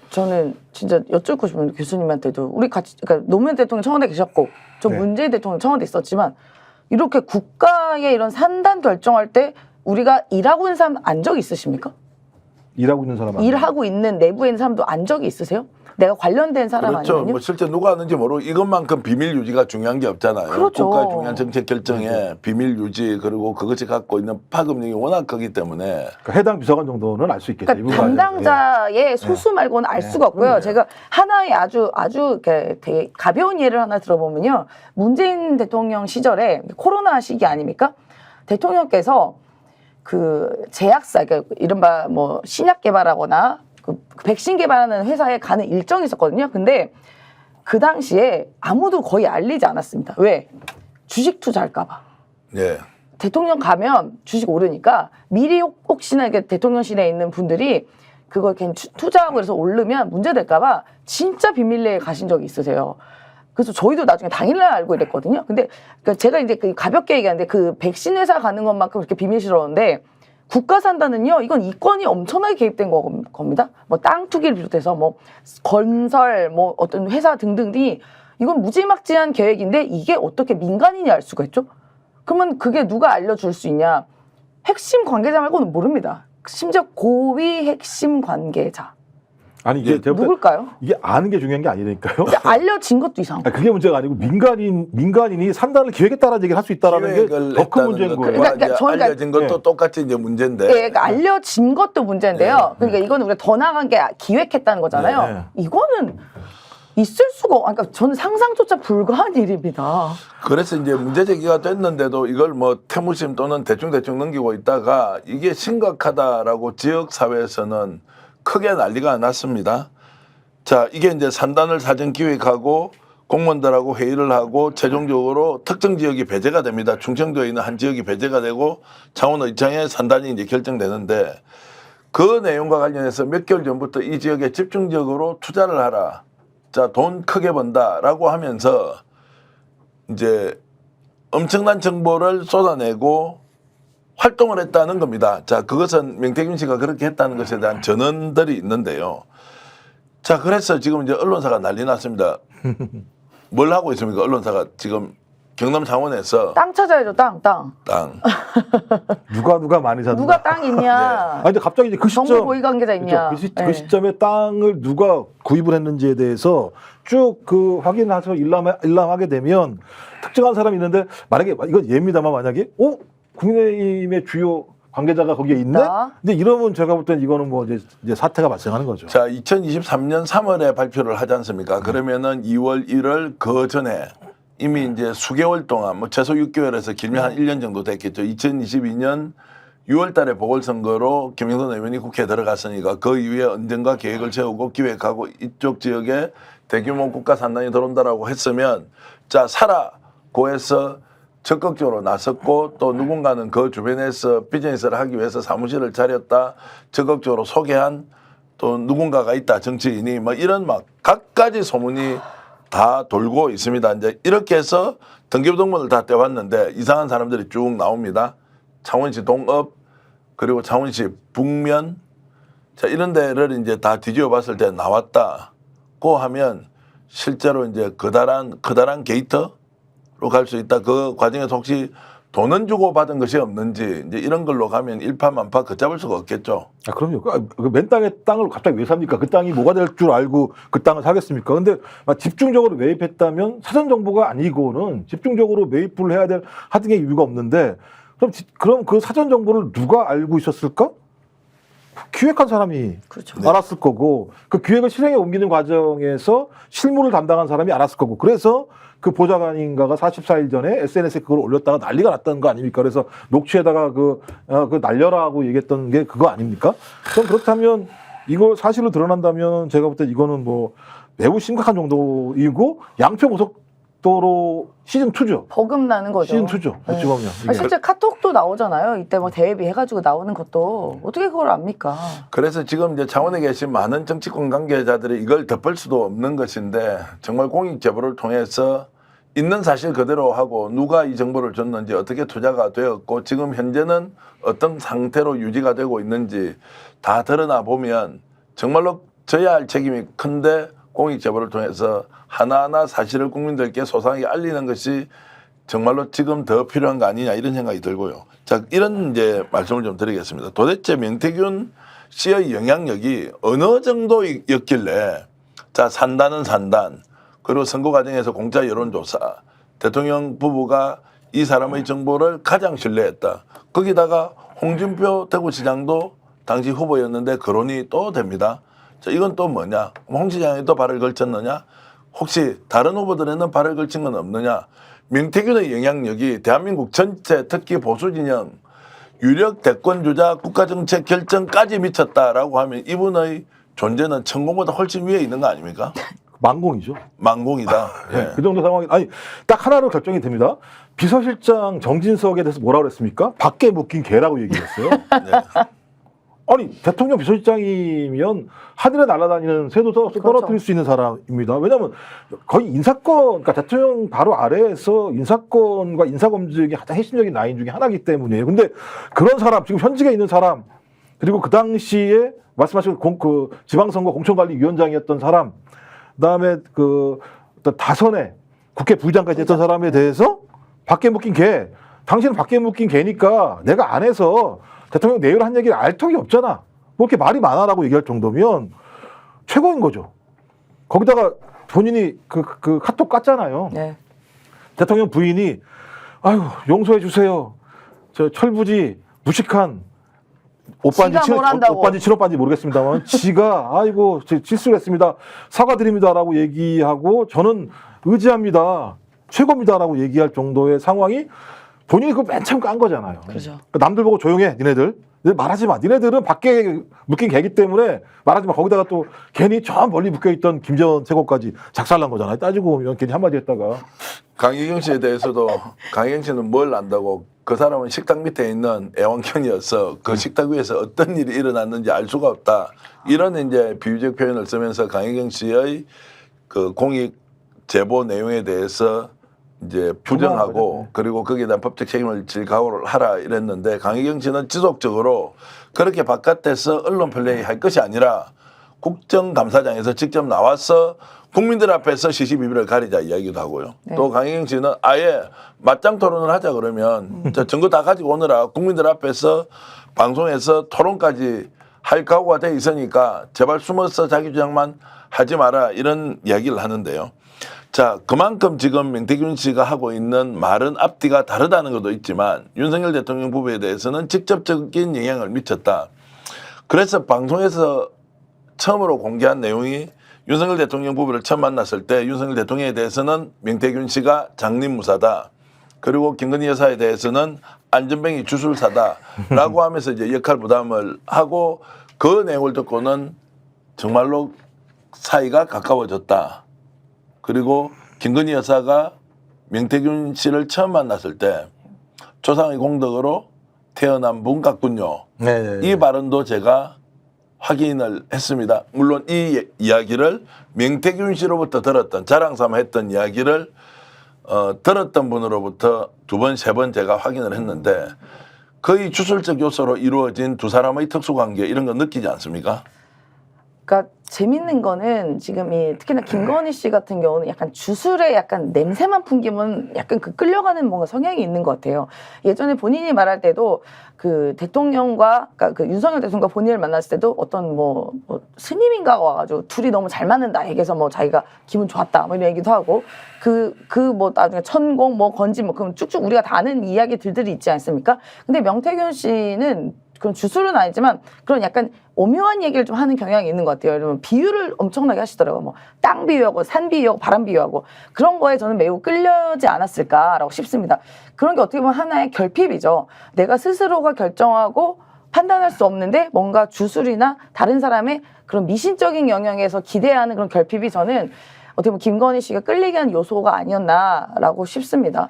저는 진짜 여쭙고 싶은 교수님한테도 우리 같이 그러니까 노무현 대통령 청와대 계셨고 저 네. 문재인 대통령 청와대 있었지만 이렇게 국가의 이런 산단 결정할 때 우리가 일하고 있는 사람 안 적이 있으십니까? 일하고 있는 사람 아니에요? 일하고 있는 내부에 있는 사람도 안 적이 있으세요? 내가 관련된 사람 그렇죠. 아니면요? 뭐 실제 누가 하는지 모르고 이것만큼 비밀 유지가 중요한 게 없잖아요. 그렇죠. 국가 중요한 정책 결정에 비밀 유지 그리고 그것이 갖고 있는 파급력이 워낙 크기 때문에 그러니까 해당 비서관 정도는 알 수 있겠죠. 그러니까 이 부분은. 담당자의 소수 말고는 알 수가 없고요. 그럼요. 제가 하나의 아주 이렇게 되게 가벼운 예를 하나 들어보면요. 문재인 대통령 시절에 코로나 시기 아닙니까? 대통령께서 그 제약사, 그러니까 이른바 뭐 신약 개발하거나 그 백신 개발하는 회사에 가는 일정이 있었거든요. 근데 그 당시에 아무도 거의 알리지 않았습니다. 왜? 주식 투자할까봐. 예. 대통령 가면 주식 오르니까 미리 혹시나 이렇게 대통령실에 있는 분들이 그걸 그냥 투자하고 그래서 오르면 문제될까봐 진짜 비밀리에 가신 적이 있으세요. 그래서 저희도 나중에 당일날 알고 이랬거든요. 근데 그러니까 제가 이제 그 가볍게 얘기하는데 그 백신 회사 가는 것만큼 그렇게 비밀스러운데 국가 산다는요, 이건 이권이 엄청나게 개입된 겁니다. 뭐 땅 투기를 비롯해서 뭐 건설, 뭐 어떤 회사 등등이 이건 무지막지한 계획인데 이게 어떻게 민간인이 알 수가 있죠? 그러면 그게 누가 알려줄 수 있냐? 핵심 관계자 말고는 모릅니다. 심지어 고위 핵심 관계자. 아니 이게 제가 볼 때 누굴까요? 이게 아는 게 중요한 게 아니라니까요. 근데 알려진 것도 이상하고. 그게 문제가 아니고 민간인이 산단을 기획했다라는 얘기를 할 수 있다라는 게 더 큰 문제인 거예요. 그러니까 저희가- 알려진 것도 네. 똑같이 이제 문제인데. 예, 그러니까 알려진 것도 문제인데요. 그러니까 이거는 우리가 더 나가게 기획했다는 거잖아요. 네. 이거는 있을 수가, 그러니까 저는 상상조차 불가한 일입니다. 그래서 이제 문제 제기가 됐는데도 이걸 뭐 태무심 또는 대충 넘기고 있다가 이게 심각하다라고 지역 사회에서는 크게 난리가 났습니다. 자, 이게 이제 산단을 사전 기획하고 공무원들하고 회의를 하고 최종적으로 특정 지역이 배제가 됩니다. 충청도에 있는 한 지역이 배제가 되고 창원 의창에 산단이 이제 결정되는데 그 내용과 관련해서 몇 개월 전부터 이 지역에 집중적으로 투자를 하라. 자, 돈 크게 번다라고 하면서 이제 엄청난 정보를 쏟아내고 활동을 했다는 겁니다. 자, 그것은 명태균 씨가 그렇게 했다는 것에 대한 전언들이 있는데요. 자, 그래서 지금 이제 언론사가 난리 났습니다. 뭘 하고 있습니까? 언론사가 지금 경남 창원에서 땅 찾아야죠, 땅. 땅. 누가 많이 샀나? 누가 땅 있냐? 아니 근데 갑자기 이제 그 시점 정보 고위 관계자 있냐? 그렇죠. 예. 그 시점에 땅을 누가 구입을 했는지에 대해서 쭉 그 확인해서 일람하게 되면 특정한 사람이 있는데 만약에 이건 예입니다만 만약에 국민의힘의 주요 관계자가 거기에 있네? 있다. 근데 이러면 제가 볼 땐 이거는 뭐 이제 사태가 발생하는 거죠. 자, 2023년 3월에 발표를 하지 않습니까? 그러면은 2월 1월 그 전에 이미 이제 수개월 동안 뭐 최소 6개월에서 길면 한 1년 정도 됐겠죠. 2022년 6월 달에 보궐선거로 김영선 의원이 국회에 들어갔으니까 그 이후에 언젠가 계획을 세우고 기획하고 이쪽 지역에 대규모 국가 산단이 들어온다라고 했으면 자, 사라고 해서 적극적으로 나섰고 또 누군가는 그 주변에서 비즈니스를 하기 위해서 사무실을 차렸다. 적극적으로 소개한 또 누군가가 있다. 정치인이 뭐 이런 막 갖가지 소문이 다 돌고 있습니다. 이제 이렇게 해서 등기부등본을 다 떼왔는데 이상한 사람들이 쭉 나옵니다. 창원시 동읍 그리고 창원시 북면 자 이런 데를 이제 다 뒤집어 봤을 때 나왔다고 하면 실제로 이제 커다란 게이트로 갈 수 있다. 그 과정에서 혹시 돈은 주고 받은 것이 없는지 이제 이런 걸로 가면 일파만파 걷잡을 수가 없겠죠. 아, 그럼요. 맨 땅에 땅을 갑자기 왜 삽니까? 그 땅이 뭐가 될 줄 알고 그 땅을 사겠습니까? 근데 집중적으로 매입했다면 사전 정보가 아니고는 집중적으로 매입을 해야 될 하등의 이유가 없는데 그럼 그 사전 정보를 누가 알고 있었을까? 기획한 사람이 그렇죠. 알았을 거고 그 기획을 실행에 옮기는 과정에서 실무를 담당한 사람이 알았을 거고 그래서 그 보좌관인가가 44일 전에 SNS에 그걸 올렸다가 난리가 났다는 거 아닙니까? 그래서 녹취에다가 그 날려라고 얘기했던 게 그거 아닙니까? 그럼 그렇다면 이거 사실로 드러난다면 제가 볼 때 이거는 뭐 매우 심각한 정도이고 양표 보석도 고속도로 시즌 2죠. 버금나는 거죠. 시즌 2죠. 어찌 보면. 아, 실제 카톡도 나오잖아요. 이때 뭐 대회비 해가지고 나오는 것도 어떻게 그걸 압니까? 그래서 지금 이제 창원에 계신 많은 정치권 관계자들이 이걸 덮을 수도 없는 것인데 정말 공익 제보를 통해서 있는 사실 그대로 하고 누가 이 정보를 줬는지 어떻게 투자가 되었고 지금 현재는 어떤 상태로 유지가 되고 있는지 다 드러나 보면 정말로 져야 할 책임이 큰데 공익 제보를 통해서 하나하나 사실을 국민들께 소상하게 알리는 것이 정말로 지금 더 필요한 거 아니냐 이런 생각이 들고요. 자, 이런 이제 말씀을 좀 드리겠습니다. 도대체 명태균 씨의 영향력이 어느 정도였길래 자, 산다는 산단 그리고 선거 과정에서 공짜 여론조사 대통령 부부가 이 사람의 정보를 가장 신뢰했다. 거기다가 홍준표 대구시장도 당시 후보였는데 거론이 또 됩니다. 자, 이건 또 뭐냐? 홍 시장이 또 발을 걸쳤느냐? 혹시 다른 후보들에는 발을 걸친 건 없느냐? 명태균의 영향력이 대한민국 전체 특히 보수 진영 유력 대권 주자 국가정책 결정까지 미쳤다라고 하면 이분의 존재는 천공보다 훨씬 위에 있는 거 아닙니까? 망공이죠. 망공이다. 예. 그 정도 상황이 아니 딱 하나로 결정이 됩니다. 비서실장 정진석에 대해서 뭐라고 그랬습니까? 밖에 묶인 개라고 얘기했어요. 네. 아니 대통령 비서실장이면 하늘에 날아다니는 새도 떨어뜨릴 수 있는 사람입니다. 왜냐하면 거의 인사권, 그러니까 대통령 바로 아래에서 인사권과 인사검증이 가장 핵심적인 라인 중에 하나이기 때문이에요. 근데 그런 사람, 지금 현직에 있는 사람, 그리고 그 당시에 말씀하신 그 지방선거 공천관리위원장이었던 사람, 그다음에 그 어떤 다선에 국회 부의장까지 했던 사람에 대해서 밖에 묶인 개, 당신은 밖에 묶인 개니까 내가 안에서 대통령 내일 한 얘기를 알 턱이 없잖아. 뭐 이렇게 말이 많아라고 얘기할 정도면 최고인 거죠. 거기다가 본인이 그 카톡 깠잖아요. 네. 대통령 부인이 아유 용서해 주세요. 저 철부지 무식한 오빠인지 지가 뭘 한다고. 오빠인지 친오빠인지 모르겠습니다만 지가 아이고 실수를 했습니다. 사과드립니다라고 얘기하고 저는 의지합니다. 최고입니다라고 얘기할 정도의 상황이 본인이 그거 맨 처음 깐 거잖아요. 그렇죠. 그러니까 남들 보고 조용해, 니네들. 말하지 마. 니네들은 밖에 묶인 개기 때문에 말하지 마. 거기다가 또 괜히 저 멀리 묶여있던 김재원 최고까지 작살난 거잖아요. 따지고 보면 괜히 한마디 했다가. 강희경 씨에 대해서도 강희경 씨는 뭘 안다고 그 사람은 식당 밑에 있는 애완견이어서 그 식탁 위에서 어떤 일이 일어났는지 알 수가 없다. 이런 이제 비유적 표현을 쓰면서 강희경 씨의 그 공익 제보 내용에 대해서 이제 부정하고 그리고 거기에 대한 법적 책임을 질 각오를 하라 이랬는데 강희경 씨는 지속적으로 그렇게 바깥에서 언론 플레이 할 것이 아니라 국정감사장에서 직접 나와서 국민들 앞에서 시시비비를 가리자 이야기도 하고요. 네. 또 강희경 씨는 아예 맞짱 토론을 하자 그러면 저 증거 다 가지고 오느라 국민들 앞에서 방송에서 토론까지 할 각오가 돼 있으니까 제발 숨어서 자기 주장만 하지 마라 이런 이야기를 하는데요. 자, 그만큼 지금 명태균 씨가 하고 있는 말은 앞뒤가 다르다는 것도 있지만 윤석열 대통령 부부에 대해서는 직접적인 영향을 미쳤다. 그래서 방송에서 처음으로 공개한 내용이 윤석열 대통령 부부를 처음 만났을 때 윤석열 대통령에 대해서는 명태균 씨가 장님무사다. 그리고 김건희 여사에 대해서는 안전뱅이 주술사다라고 하면서 이제 역할 부담을 하고 그 내용을 듣고는 정말로 사이가 가까워졌다. 그리고 김건희 여사가 명태균 씨를 처음 만났을 때 조상의 공덕으로 태어난 분 같군요. 네. 이 발언도 제가 확인을 했습니다. 물론 이 이야기를 명태균 씨로부터 들었던 자랑삼아 했던 이야기를 들었던 분으로부터 두 번, 세 번 제가 확인을 했는데 거의 주술적 요소로 이루어진 두 사람의 특수관계 이런 거 느끼지 않습니까? 그러니까 재밌는 거는 지금 특히나 김건희 씨 같은 경우는 약간 주술에 약간 냄새만 풍기면 약간 그 끌려가는 뭔가 성향이 있는 것 같아요. 예전에 본인이 말할 때도 그 대통령과 그러니까 그 윤석열 대통령과 본인을 만났을 때도 어떤 뭐 스님인가가 와가지고 둘이 너무 잘 맞는다 얘기해서 뭐 자기가 기분 좋았다 뭐 이런 얘기도 하고 그 뭐 나중에 천공 뭐 건지 뭐 그럼 쭉쭉 우리가 다 아는 이야기들이 있지 않습니까? 근데 명태균 씨는 그런 주술은 아니지만 그런 약간 오묘한 얘기를 좀 하는 경향이 있는 것 같아요. 여러분 비유를 엄청나게 하시더라고요. 뭐 땅 비유하고 산 비유하고 바람 비유하고 그런 거에 저는 매우 끌려지 않았을까라고 싶습니다. 그런 게 어떻게 보면 하나의 결핍이죠. 내가 스스로가 결정하고 판단할 수 없는데 뭔가 주술이나 다른 사람의 그런 미신적인 영역에서 기대하는 그런 결핍이 저는 어떻게 보면 김건희 씨가 끌리게 한 요소가 아니었나라고 싶습니다.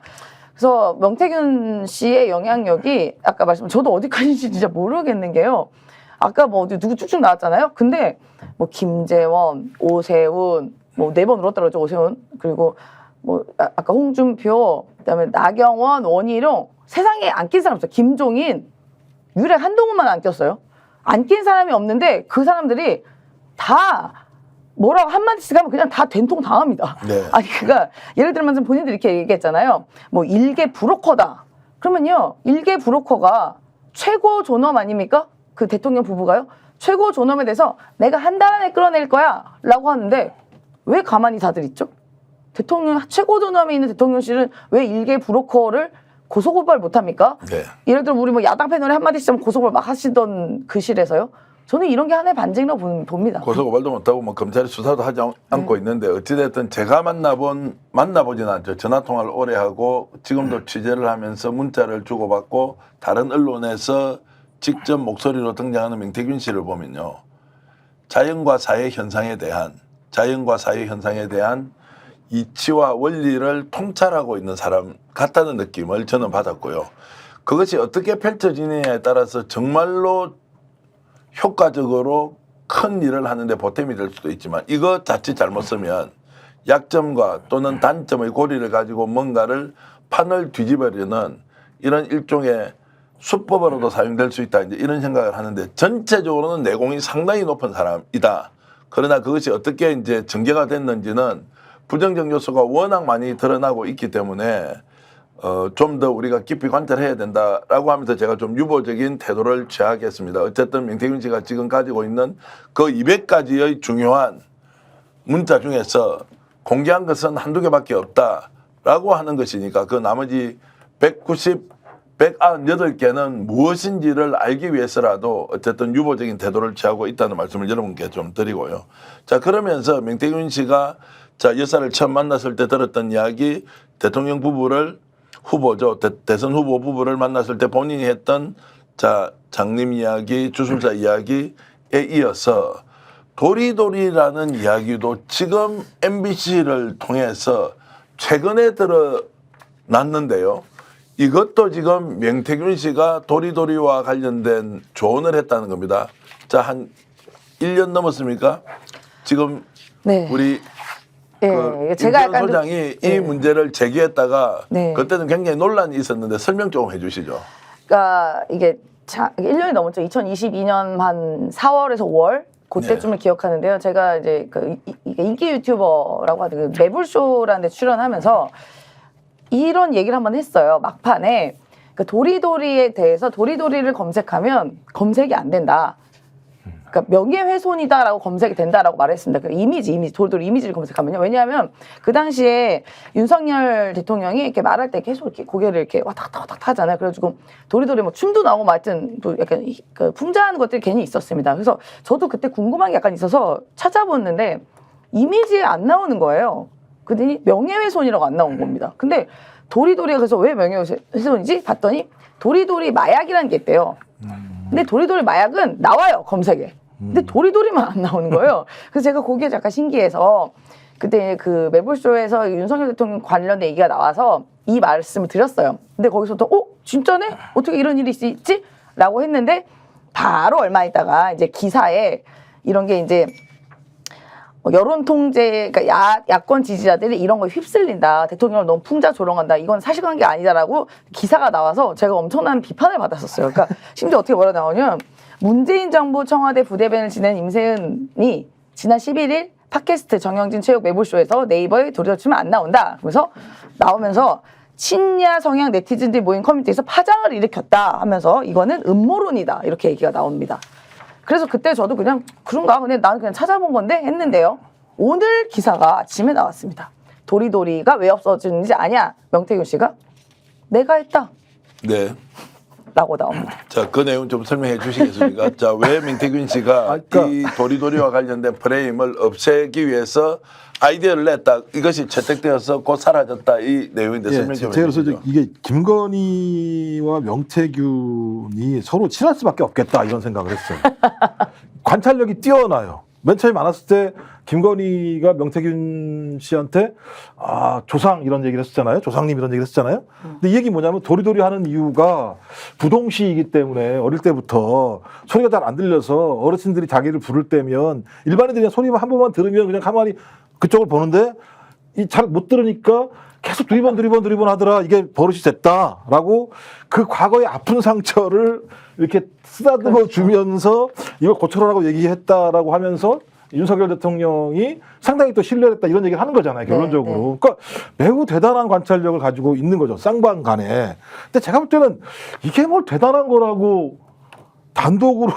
그래서 명태균 씨의 영향력이 아까 말씀 저도 어디까지인지 진짜 모르겠는 게요. 아까 뭐 어디 누구 쭉쭉 나왔잖아요. 근데 뭐 김재원, 오세훈 뭐 4번 울었더라고요. 오세훈 그리고 뭐 아까 홍준표 그다음에 나경원, 원희룡 세상에 안 낀 사람 없어요. 김종인 유일하게 한동훈만 안 꼈어요. 안 낀 사람이 없는데 그 사람들이 다 뭐라고 한마디씩 하면 그냥 다 된통 당합니다. 네. 아니 그러니까 예를 들면 본인들이 이렇게 얘기했잖아요. 뭐 일개 브로커다. 그러면요. 일개 브로커가 최고 존엄 아닙니까? 그 대통령 부부가요. 최고 존엄에 대해서 내가 한 달 안에 끌어낼 거야 라고 하는데 왜 가만히 다들 있죠? 대통령 최고 존엄에 있는 대통령실은 왜 일개 브로커를 고소고발 못합니까? 네. 예를 들어 우리 뭐 야당 패널에 한마디씩 하면 고소고발 막 하시던 그 실에서요. 저는 이런 게 하나의 반증이라고 봅니다. 고소고발도 못하고 뭐 검찰이 수사도 하지 않고 있는데 어찌됐든 제가 만나보진 않죠. 전화통화를 오래 하고 지금도 취재를 하면서 문자를 주고받고 다른 언론에서 직접 목소리로 등장하는 명태균 씨를 보면요. 자연과 사회 현상에 대한 이치와 원리를 통찰하고 있는 사람 같다는 느낌을 저는 받았고요. 그것이 어떻게 펼쳐지느냐에 따라서 정말로 효과적으로 큰 일을 하는데 보탬이 될 수도 있지만 이거 자칫 잘못 쓰면 약점과 또는 단점의 고리를 가지고 뭔가를 판을 뒤집으려는 이런 일종의 수법으로도 사용될 수 있다. 이제 이런 생각을 하는데 전체적으로는 내공이 상당히 높은 사람이다. 그러나 그것이 어떻게 이제 전개가 됐는지는 부정적 요소가 워낙 많이 드러나고 있기 때문에 좀 더 우리가 깊이 관찰해야 된다라고 하면서 제가 좀 유보적인 태도를 취하겠습니다. 어쨌든 명태균 씨가 지금 가지고 있는 그 200가지의 중요한 문자 중에서 공개한 것은 한두 개밖에 없다라고 하는 것이니까 그 나머지 198개는 무엇인지를 알기 위해서라도 어쨌든 유보적인 태도를 취하고 있다는 말씀을 여러분께 좀 드리고요. 자, 그러면서 명태균 씨가 자, 여사를 처음 만났을 때 들었던 이야기, 대통령 부부를 후보죠. 대선 후보 부부를 만났을 때 본인이 했던 자, 장님 이야기, 주술사 이야기에 이어서 도리도리라는 이야기도 지금 MBC를 통해서 최근에 드러났는데요. 이것도 지금 명태균 씨가 도리도리와 관련된 조언을 했다는 겁니다. 자, 한 1년 넘었습니까? 지금 네. 우리 예, 제가 제가 약간 소장이 이 문제를 제기했다가 네. 그때는 굉장히 논란이 있었는데 설명 좀 해주시죠. 그러니까 이게 1년이 넘었죠. 2022년 한 4월에서 5월 그때쯤을 기억하는데요. 제가 이제 이게 인기 유튜버라고 하는 그 매불쇼라는 데 출연하면서 이런 얘기를 한번 했어요. 막판에 그 도리도리에 대해서 도리도리를 검색하면 검색이 안 된다. 그러니까 명예훼손이다라고 검색이 된다라고 말했습니다. 그 이미지, 도리도리 이미지를 검색하면요. 왜냐하면 그 당시에 윤석열 대통령이 이렇게 말할 때 계속 이렇게 고개를 이렇게 왔다 갔다 하잖아요. 그래가지고 도리도리 뭐 춤도 나오고 뭐 하여튼 뭐 약간 그 풍자하는 것들이 괜히 있었습니다. 그래서 저도 그때 궁금한 게 약간 있어서 찾아봤는데 이미지에 안 나오는 거예요. 그랬더니 명예훼손이라고 안 나온 겁니다. 근데 도리도리가 그래서 왜 명예훼손이지? 봤더니 도리도리 마약이라는 게 있대요. 근데 도리도리 마약은 나와요, 검색에. 근데 도리도리만 안 나오는 거예요. 그래서 제가 거기에 약간 신기해서 그때 그 매불쇼에서 윤석열 대통령 관련된 얘기가 나와서 이 말씀을 드렸어요. 근데 거기서도 진짜네? 어떻게 이런 일이 있지? 라고 했는데 바로 얼마 있다가 이제 기사에 이런 게 이제 여론 통제, 그러니까 야권 지지자들이 이런 거에 휩쓸린다. 대통령을 너무 풍자조롱한다. 이건 사실관계 아니다라고 기사가 나와서 제가 엄청난 비판을 받았었어요. 그러니까 심지어 어떻게 뭐라 나오냐면 문재인 정부 청와대 부대변을 지낸 임세은이 지난 11일 팟캐스트 정영진 체육 매불쇼에서 네이버에 도리도리 치면 안 나온다. 그래서 나오면서 친야 성향 네티즌들이 모인 커뮤니티에서 파장을 일으켰다 하면서 이거는 음모론이다. 이렇게 얘기가 나옵니다. 그래서 그때 저도 그냥 그런가? 근데 나는 그냥 찾아본 건데 했는데요. 오늘 기사가 아침에 나왔습니다. 도리도리가 왜 없어지는지 아냐? 명태균 씨가 내가 했다. 네. 라고 나옵니다. 자, 그 내용 좀 설명해 주시겠습니까? 자, 왜 명태균 씨가 이 도리도리와 관련된 프레임을 없애기 위해서 아이디어를 냈다. 이것이 채택되어서 곧 사라졌다. 이 내용인데 설명 좀 제가 해주시죠. 그래서 이게 김건희와 명태균이 서로 친할 수밖에 없겠다 이런 생각을 했어요. 관찰력이 뛰어나요. 맨 처음에 많았을 때 김건희가 명태균 씨한테 조상 이런 얘기를 했었잖아요. 조상님 이런 얘기를 했었잖아요. 근데 이 얘기 뭐냐면 도리도리 하는 이유가 부동시이기 때문에 어릴 때부터 소리가 잘 안 들려서 어르신들이 자기를 부를 때면 일반인들이 그냥 소리만 한 번만 들으면 그냥 가만히 그쪽을 보는데 이 잘 못 들으니까 계속 두리번 하더라. 이게 버릇이 됐다라고 그 과거의 아픈 상처를 이렇게 쓰다듬어 주면서 이걸 고쳐라라고 얘기했다라고 하면서 윤석열 대통령이 상당히 또 신뢰했다 이런 얘기를 하는 거잖아요. 결론적으로. 네. 그러니까 매우 대단한 관찰력을 가지고 있는 거죠. 쌍방간에. 근데 제가 볼 때는 이게 뭘 대단한 거라고 단독으로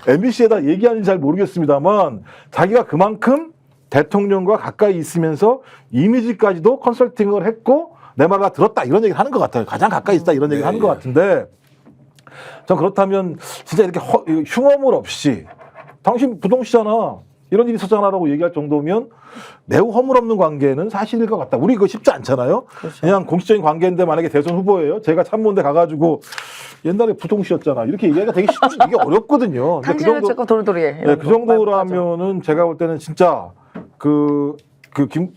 MBC에다 얘기하는지 잘 모르겠습니다만 자기가 그만큼 대통령과 가까이 있으면서 이미지까지도 컨설팅을 했고 내 말을 들었다 이런 얘기를 하는 것 같아요. 가장 가까이 있다 이런 얘기를 하는 것 같은데 전 그렇다면 진짜 이렇게 흉어물 없이 당신 부동시잖아 이런 일이 있었잖아라고 얘기할 정도면 매우 허물없는 관계는 사실일 것 같다. 우리 이거 쉽지 않잖아요. 그렇죠. 그냥 공식적인 관계인데 만약에 대선 후보예요. 제가 참모인데 가가지고 옛날에 부동시였잖아 이렇게 얘기하기가 되게 쉽지 이게 어렵거든요. 근데 당신은 조금 도리도리해. 네, 그 정도라면은 제가 볼 때는 진짜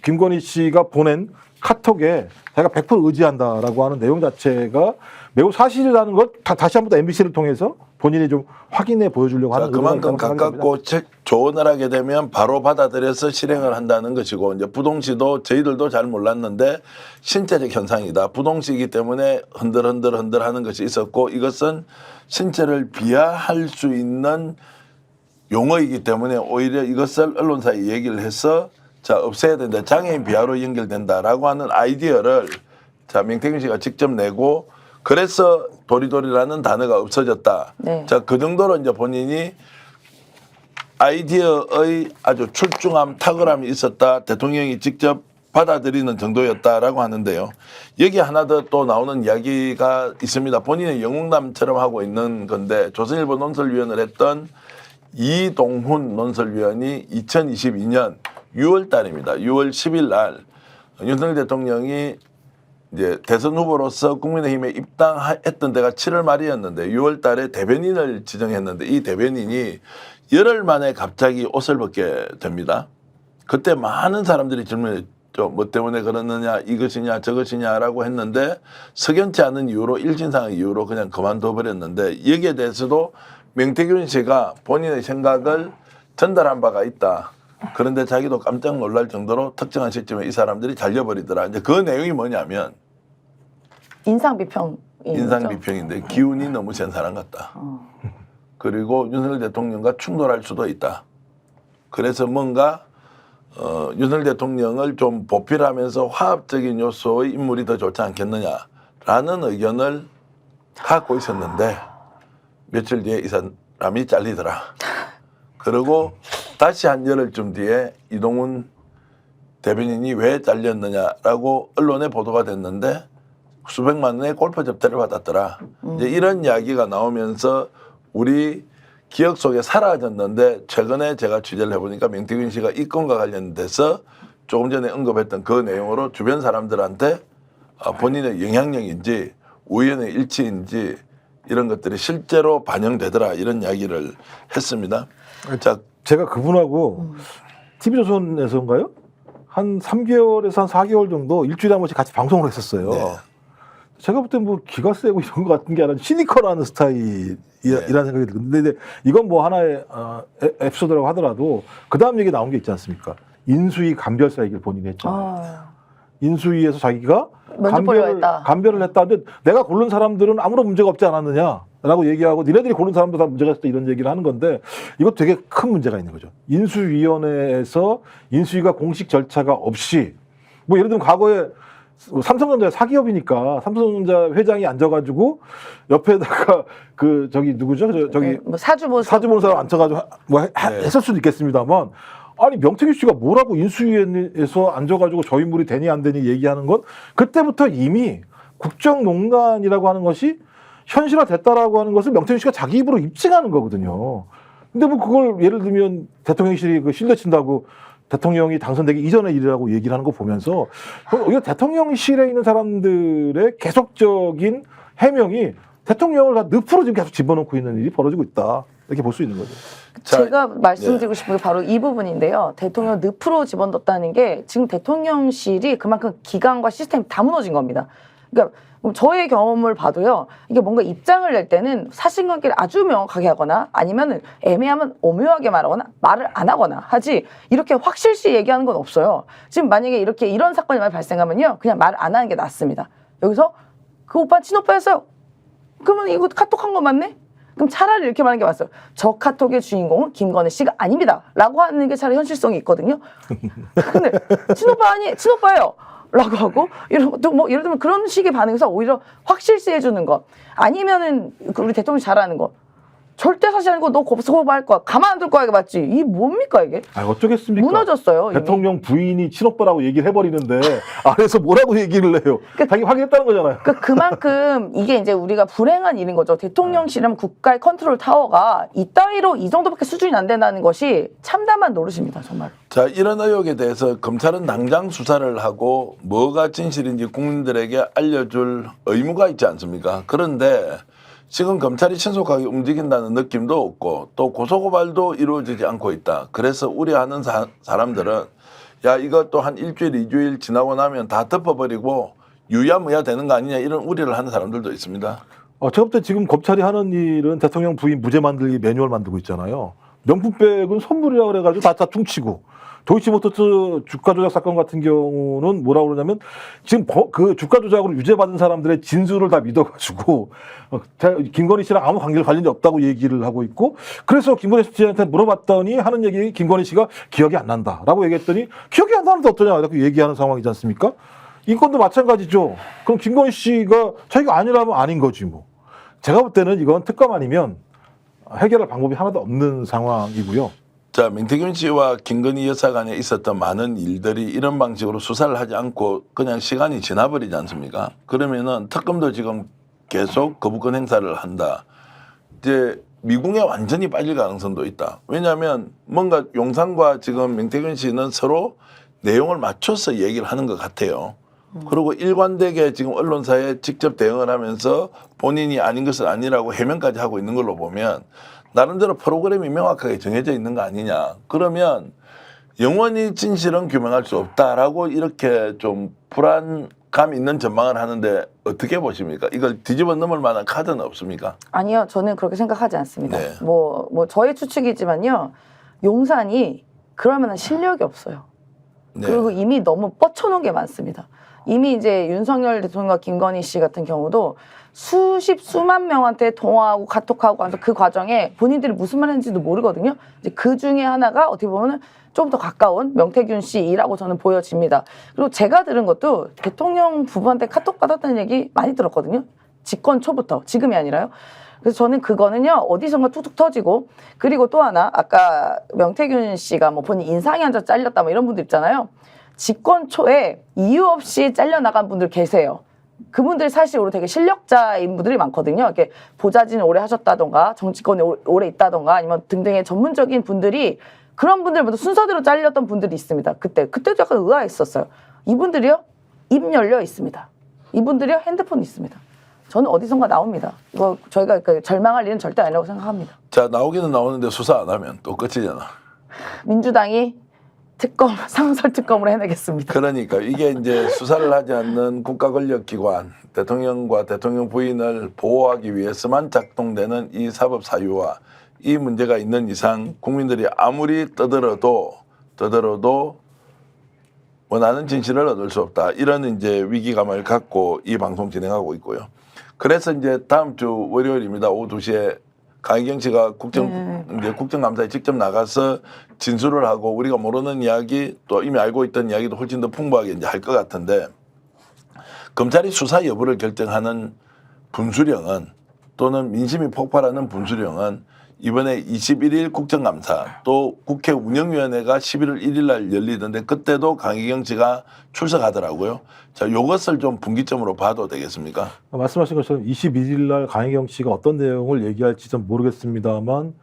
김건희 씨가 보낸 카톡에 자기가 100% 의지한다라고 하는 내용 자체가 매우 사실이라는 걸 다시 한 번 더 MBC를 통해서 본인이 좀 확인해 보여주려고 하는 그만큼 가깝고 조언을 하게 되면 바로 받아들여서 실행을 한다는 것이고 이제 부동시도 저희들도 잘 몰랐는데 신체적 현상이다. 부동시이기 때문에 흔들 하는 것이 있었고 이것은 신체를 비하할 수 있는 용어이기 때문에 오히려 이것을 언론사에 얘기를 해서 자 없애야 된다. 장애인 비하로 연결된다라고 하는 아이디어를 자 명태균 씨가 직접 내고 그래서 도리도리라는 단어가 없어졌다. 네. 자 그 정도로 이제 본인이 아이디어의 아주 출중함, 탁월함이 있었다. 대통령이 직접 받아들이는 정도였다라고 하는데요. 여기 하나 더 또 나오는 이야기가 있습니다. 본인은 영웅담처럼 하고 있는 건데 조선일보 논설위원을 했던 이동훈 논설위원이 2022년 6월 달입니다. 6월 10일 날 윤석열 대통령이 이제 대선 후보로서 국민의힘에 입당했던 데가 7월 말이었는데 6월 달에 대변인을 지정했는데 이 대변인이 열흘 만에 갑자기 옷을 벗게 됩니다. 그때 많은 사람들이 질문했죠. 뭐 때문에 그러느냐 이것이냐 저것이냐라고 했는데 석연치 않은 이유로 일진상의 이유로 그냥 그만둬 버렸는데 여기에 대해서도 명태균 씨가 본인의 생각을 전달한 바가 있다. 그런데 자기도 깜짝 놀랄 정도로 특정한 시점에 이 사람들이 잘려버리더라. 이제 그 내용이 뭐냐면 인상 비평. 인상 비평인데 기운이 너무 센 사람 같다. 그리고 윤석열 대통령과 충돌할 수도 있다. 그래서 뭔가 윤석열 대통령을 좀 보필하면서 화합적인 요소의 인물이 더 좋지 않겠느냐라는 의견을 갖고 있었는데 며칠 뒤에 이 사람이 잘리더라. 그리고 다시 한 열흘쯤 뒤에 이동훈 대변인이 왜 잘렸느냐라고 언론에 보도가 됐는데 수백만 원의 골프 접대를 받았더라. 이제 이런 이야기가 나오면서 우리 기억 속에 사라졌는데 최근에 제가 취재를 해보니까 명태균 씨가 이 건과 관련돼서 조금 전에 언급했던 그 내용으로 주변 사람들한테 본인의 영향력인지 우연의 일치인지 이런 것들이 실제로 반영되더라 이런 이야기를 했습니다. 자, 제가 그분하고 TV조선에서인가요? 한 3개월에서 한 4개월 정도 일주일에 한 번씩 같이 방송을 했었어요. 네. 제가 볼 때 뭐 기가 세고 이런 것 같은 게 아니라 시니컬한 스타일이라는 생각이 드는데 이건 뭐 하나의 에피소드라고 하더라도 그 다음 얘기 나온 게 있지 않습니까? 인수위 감별사 얘기를 본인이 했잖아요. 인수위에서 자기가 감별을 했다. 근데 내가 고른 사람들은 아무런 문제가 없지 않았느냐라고 얘기하고 니네들이 고른 사람도 다 문제가 있었다 이런 얘기를 하는 건데 이거 되게 큰 문제가 있는 거죠. 인수위원회에서 인수위가 공식 절차가 없이 뭐 예를 들면 과거에 삼성전자 사기업이니까 삼성전자 회장이 앉아가지고 옆에다가 그 저기 누구죠? 저기 뭐 사주 보는 사람 앉혀가지고 뭐 했을 수도 있겠습니다만 아니 명태균 씨가 뭐라고 인수위에서 앉아가지고 저 인물이 되니 안 되니 얘기하는 건 그때부터 이미 국정농단이라고 하는 것이 현실화됐다라고 하는 것을 명태균 씨가 자기 입으로 입증하는 거거든요. 근데 뭐 그걸 예를 들면 대통령실이 그 실내친다고 대통령이 당선되기 이전의 일이라고 얘기를 하는 거 보면서 이거 대통령실에 있는 사람들의 계속적인 해명이 대통령을 다 늪으로 지금 계속 집어넣고 있는 일이 벌어지고 있다. 이렇게 볼 수 있는 거죠. 자, 제가 말씀드리고 싶은 게 바로 이 부분인데요. 대통령 늪으로 집어넣었다는 게 지금 대통령실이 그만큼 기관과 시스템이 다 무너진 겁니다. 그러니까 저의 경험을 봐도요. 이게 뭔가 입장을 낼 때는 사실관계를 아주 명확하게 하거나 아니면 애매하면 오묘하게 말하거나 말을 안 하거나 하지 이렇게 확실시 얘기하는 건 없어요. 지금 만약에 이렇게 이런 사건이 많이 발생하면요. 그냥 말 안 하는 게 낫습니다. 여기서 그 오빠는 친오빠였어요. 그러면 이거 카톡한 거 맞네? 그럼 차라리 이렇게 말하는 게 맞어요. 저 카톡의 주인공은 김건희 씨가 아닙니다. 라고 하는 게 차라리 현실성이 있거든요. 근데 친오빠예요. 라고 하고 이런 것도 뭐 예를 들면 그런 식의 반응에서 오히려 확실시 해주는 것 아니면은 우리 대통령이 잘하는 거 절대 사실 아니고 너 고소할 거야 가만 안 둘 거야 이게 맞지 이게 뭡니까 이게 아, 어쩌겠습니까? 무너졌어요 이미. 대통령 부인이 친오빠라고 얘기를 해버리는데 아래서 뭐라고 얘기를 해요? 자기 확인했다는 거잖아요. 그만큼 이게 이제 우리가 불행한 일인 거죠. 대통령실은 국가의 컨트롤 타워가 이따위로 이 정도밖에 수준이 안 된다는 것이 참담한 노릇입니다 정말. 자, 이런 의혹에 대해서 검찰은 당장 수사를 하고 뭐가 진실인지 국민들에게 알려줄 의무가 있지 않습니까? 그런데 지금 검찰이 신속하게 움직인다는 느낌도 없고 또 고소고발도 이루어지지 않고 있다. 그래서 우려하는 사람들은 야 이것도 한 일주일, 이주일 지나고 나면 다 덮어버리고 유야무야 되는 거 아니냐 이런 우려를 하는 사람들도 있습니다. 제가 볼 때 지금 검찰이 하는 일은 대통령 부인 무죄 만들기 매뉴얼 만들고 있잖아요. 명품백은 선물이라고 그래가지고 다 퉁치고 도이치모터스 주가 조작 사건 같은 경우는 뭐라고 그러냐면 지금 그 주가 조작으로 유죄받은 사람들의 진술을 다 믿어가지고 김건희 씨랑 아무 관련이 없다고 얘기를 하고 있고 그래서 김건희 씨한테 물어봤더니 하는 얘기 김건희 씨가 기억이 안 난다라고 얘기했더니 기억이 안 나는데 어떠냐 이렇게 얘기하는 상황이지 않습니까? 인권도 마찬가지죠. 그럼 김건희 씨가 자기가 아니라면 아닌 거지 뭐. 제가 볼 때는 이건 특검 아니면 해결할 방법이 하나도 없는 상황이고요. 자, 명태균 씨와 김건희 여사 간에 있었던 많은 일들이 이런 방식으로 수사를 하지 않고 그냥 시간이 지나버리지 않습니까? 그러면은 특검도 지금 계속 거부권 행사를 한다. 이제 미궁에 완전히 빠질 가능성도 있다. 왜냐하면 뭔가 용산과 지금 명태균 씨는 서로 내용을 맞춰서 얘기를 하는 것 같아요. 그리고 일관되게 지금 언론사에 직접 대응을 하면서 본인이 아닌 것은 아니라고 해명까지 하고 있는 걸로 보면 나름대로 프로그램이 명확하게 정해져 있는 거 아니냐. 그러면 영원히 진실은 규명할 수 없다라고 이렇게 좀 불안감 있는 전망을 하는데 어떻게 보십니까? 이걸 뒤집어 넘을 만한 카드는 없습니까? 아니요, 저는 그렇게 생각하지 않습니다. 네. 뭐 저의 추측이지만요, 용산이 그럴 만한 실력이 없어요. 네. 그리고 이미 너무 뻗쳐놓은 게 많습니다. 이미 이제 윤석열 대통령과 김건희 씨 같은 경우도 수만 명한테 통화하고 카톡하고 하면서 그 과정에 본인들이 무슨 말 했는지도 모르거든요. 이제 그 중에 하나가 어떻게 보면은 좀 더 가까운 명태균 씨라고 저는 보여집니다. 그리고 제가 들은 것도 대통령 부부한테 카톡 받았다는 얘기 많이 들었거든요. 집권 초부터, 지금이 아니라요. 그래서 저는 그거는요, 어디선가 툭툭 터지고, 그리고 또 하나, 아까 명태균 씨가 뭐 본인 인상이 앉아 잘렸다 뭐 이런 분들 있잖아요. 집권 초에 이유 없이 잘려나간 분들 계세요. 그분들이 사실 오늘 되게 실력자인 분들이 많거든요. 이렇게 보좌진을 오래 하셨다던가 정치권에 오래 있다던가 아니면 등등의 전문적인 분들이 그런 분들보다 순서대로 잘렸던 분들이 있습니다. 그때도 약간 의아했었어요. 이분들이요 입 열려 있습니다. 이분들이요 핸드폰 있습니다. 저는 어디선가 나옵니다. 이거 저희가 절망할 일은 절대 아니라고 생각합니다. 자, 나오기는 나오는데 수사 안 하면 또 끝이잖아. 민주당이 특검, 상설 특검으로 해내겠습니다. 그러니까 이게 이제 수사를 하지 않는 국가 권력 기관, 대통령과 대통령 부인을 보호하기 위해서만 작동되는 이 사법 사유와 이 문제가 있는 이상 국민들이 아무리 떠들어도 원하는 진실을 얻을 수 없다. 이런 이제 위기감을 갖고 이 방송 진행하고 있고요. 그래서 이제 다음 주 월요일입니다. 오후 2시에 강희경 씨가 국정감사에 직접 나가서 진술을 하고 우리가 모르는 이야기 또 이미 알고 있던 이야기도 훨씬 더 풍부하게 이제 할 것 같은데 검찰이 수사 여부를 결정하는 분수령은 또는 민심이 폭발하는 분수령은 이번에 21일 국정감사 또 국회 운영위원회가 11월 1일 날 열리던데 그때도 강희경 씨가 출석하더라고요. 자, 이것을 좀 분기점으로 봐도 되겠습니까? 말씀하신 것처럼 21일 날 강희경 씨가 어떤 내용을 얘기할지 좀 모르겠습니다만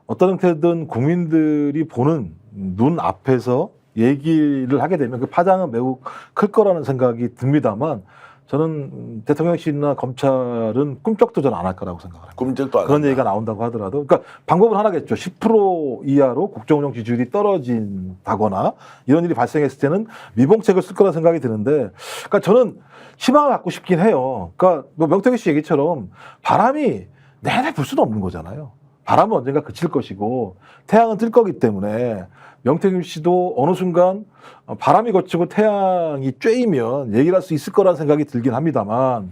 어떤 형태든 국민들이 보는 눈 앞에서 얘기를 하게 되면 그 파장은 매우 클 거라는 생각이 듭니다만 저는 대통령실이나 검찰은 꿈쩍도 전 안 할 거라고 생각합니다. 꿈쩍도 안 그런 한다. 얘기가 나온다고 하더라도, 그러니까 방법은 하나겠죠. 10% 이하로 국정운영 지지율이 떨어진다거나 이런 일이 발생했을 때는 미봉책을 쓸 거라 생각이 드는데, 그러니까 저는 희망을 갖고 싶긴 해요. 그러니까 뭐 명태균 씨 얘기처럼 바람이 내내 불 수는 없는 거잖아요. 바람은 언젠가 그칠 것이고 태양은 뜰 거기 때문에 명태균 씨도 어느 순간 바람이 거치고 태양이 쬐이면 얘기를 할 수 있을 거라는 생각이 들긴 합니다만,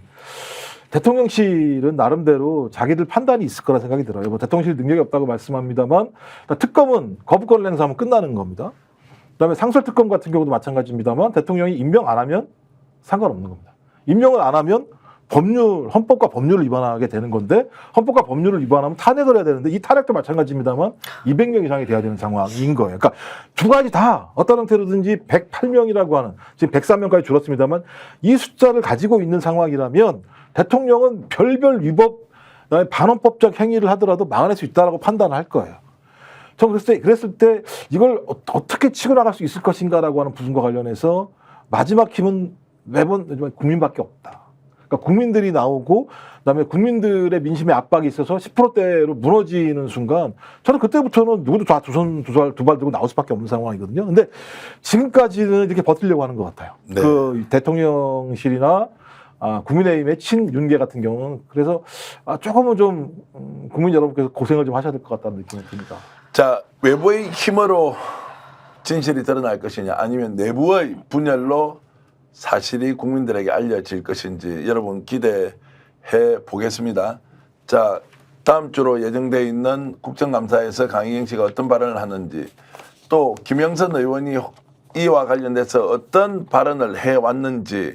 대통령실은 나름대로 자기들 판단이 있을 거라 생각이 들어요. 뭐 대통령실 능력이 없다고 말씀합니다만, 특검은 거부권을 행사하면 끝나는 겁니다. 그다음에 상설특검 같은 경우도 마찬가지입니다만, 대통령이 임명 안 하면 상관없는 겁니다. 임명을 안 하면 헌법과 법률을 위반하게 되는 건데, 헌법과 법률을 위반하면 탄핵을 해야 되는데, 이 탄핵도 마찬가지입니다만 200명 이상이 돼야 되는 상황인 거예요. 그러니까 두 가지 다 어떤 형태로든지 108명이라고 하는, 지금 103명까지 줄었습니다만, 이 숫자를 가지고 있는 상황이라면 대통령은 별별 위법, 반헌법적 행위를 하더라도 막아낼 수 있다라고 판단을 할 거예요. 저 그랬을 때 이걸 어떻게 치고 나갈 수 있을 것인가라고 하는 부분과 관련해서 마지막 힘은 매번 국민밖에 없다. 그러니까 국민들이 나오고, 그다음에 국민들의 민심의 압박이 있어서 10%대로 무너지는 순간, 저는 그때부터는 누구도 다 두 발 들고 나올 수밖에 없는 상황이거든요. 근데 지금까지는 이렇게 버티려고 하는 것 같아요. 네. 그 대통령실이나 국민의힘의 친윤계 같은 경우는. 그래서 조금은 좀 국민 여러분께서 고생을 좀 하셔야 될 것 같다는 느낌이 듭니다. 자, 외부의 힘으로 진실이 드러날 것이냐, 아니면 내부의 분열로 사실이 국민들에게 알려질 것인지 여러분 기대해 보겠습니다. 자, 다음 주로 예정되어 있는 국정감사에서 강희경 씨가 어떤 발언을 하는지, 또 김영선 의원이 이와 관련돼서 어떤 발언을 해왔는지,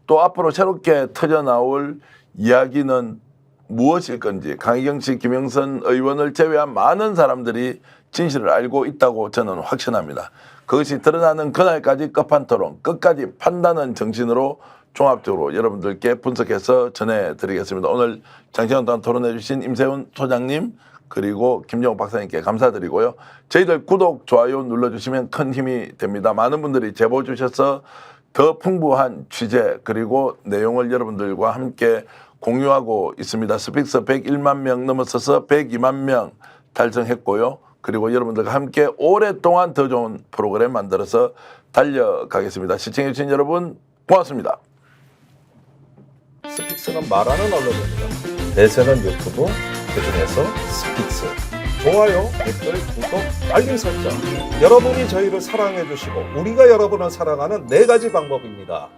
또 앞으로 새롭게 터져나올 이야기는 무엇일 건지, 강희경 씨, 김영선 의원을 제외한 많은 사람들이 진실을 알고 있다고 저는 확신합니다. 그것이 드러나는 그날까지 끝판토론, 끝까지 판단하는 정신으로 종합적으로 여러분들께 분석해서 전해드리겠습니다. 오늘 장시간 동안 토론해 주신 임세훈 소장님, 그리고 김정욱 박사님께 감사드리고요. 저희들 구독, 좋아요 눌러주시면 큰 힘이 됩니다. 많은 분들이 제보 주셔서 더 풍부한 취재 그리고 내용을 여러분들과 함께 공유하고 있습니다. 스픽스 101만 명 넘어서서 102만 명 달성했고요. 그리고 여러분들과 함께 오랫동안 더 좋은 프로그램 만들어서 달려가겠습니다. 시청해주신 여러분 고맙습니다. 스픽스가 말하는 언론입니다. 대세는 유튜브, 그중에서 스픽스. 좋아요, 댓글, 구독, 알림 설정. 여러분이 저희를 사랑해 주시고 우리가 여러분을 사랑하는 4가지 방법입니다.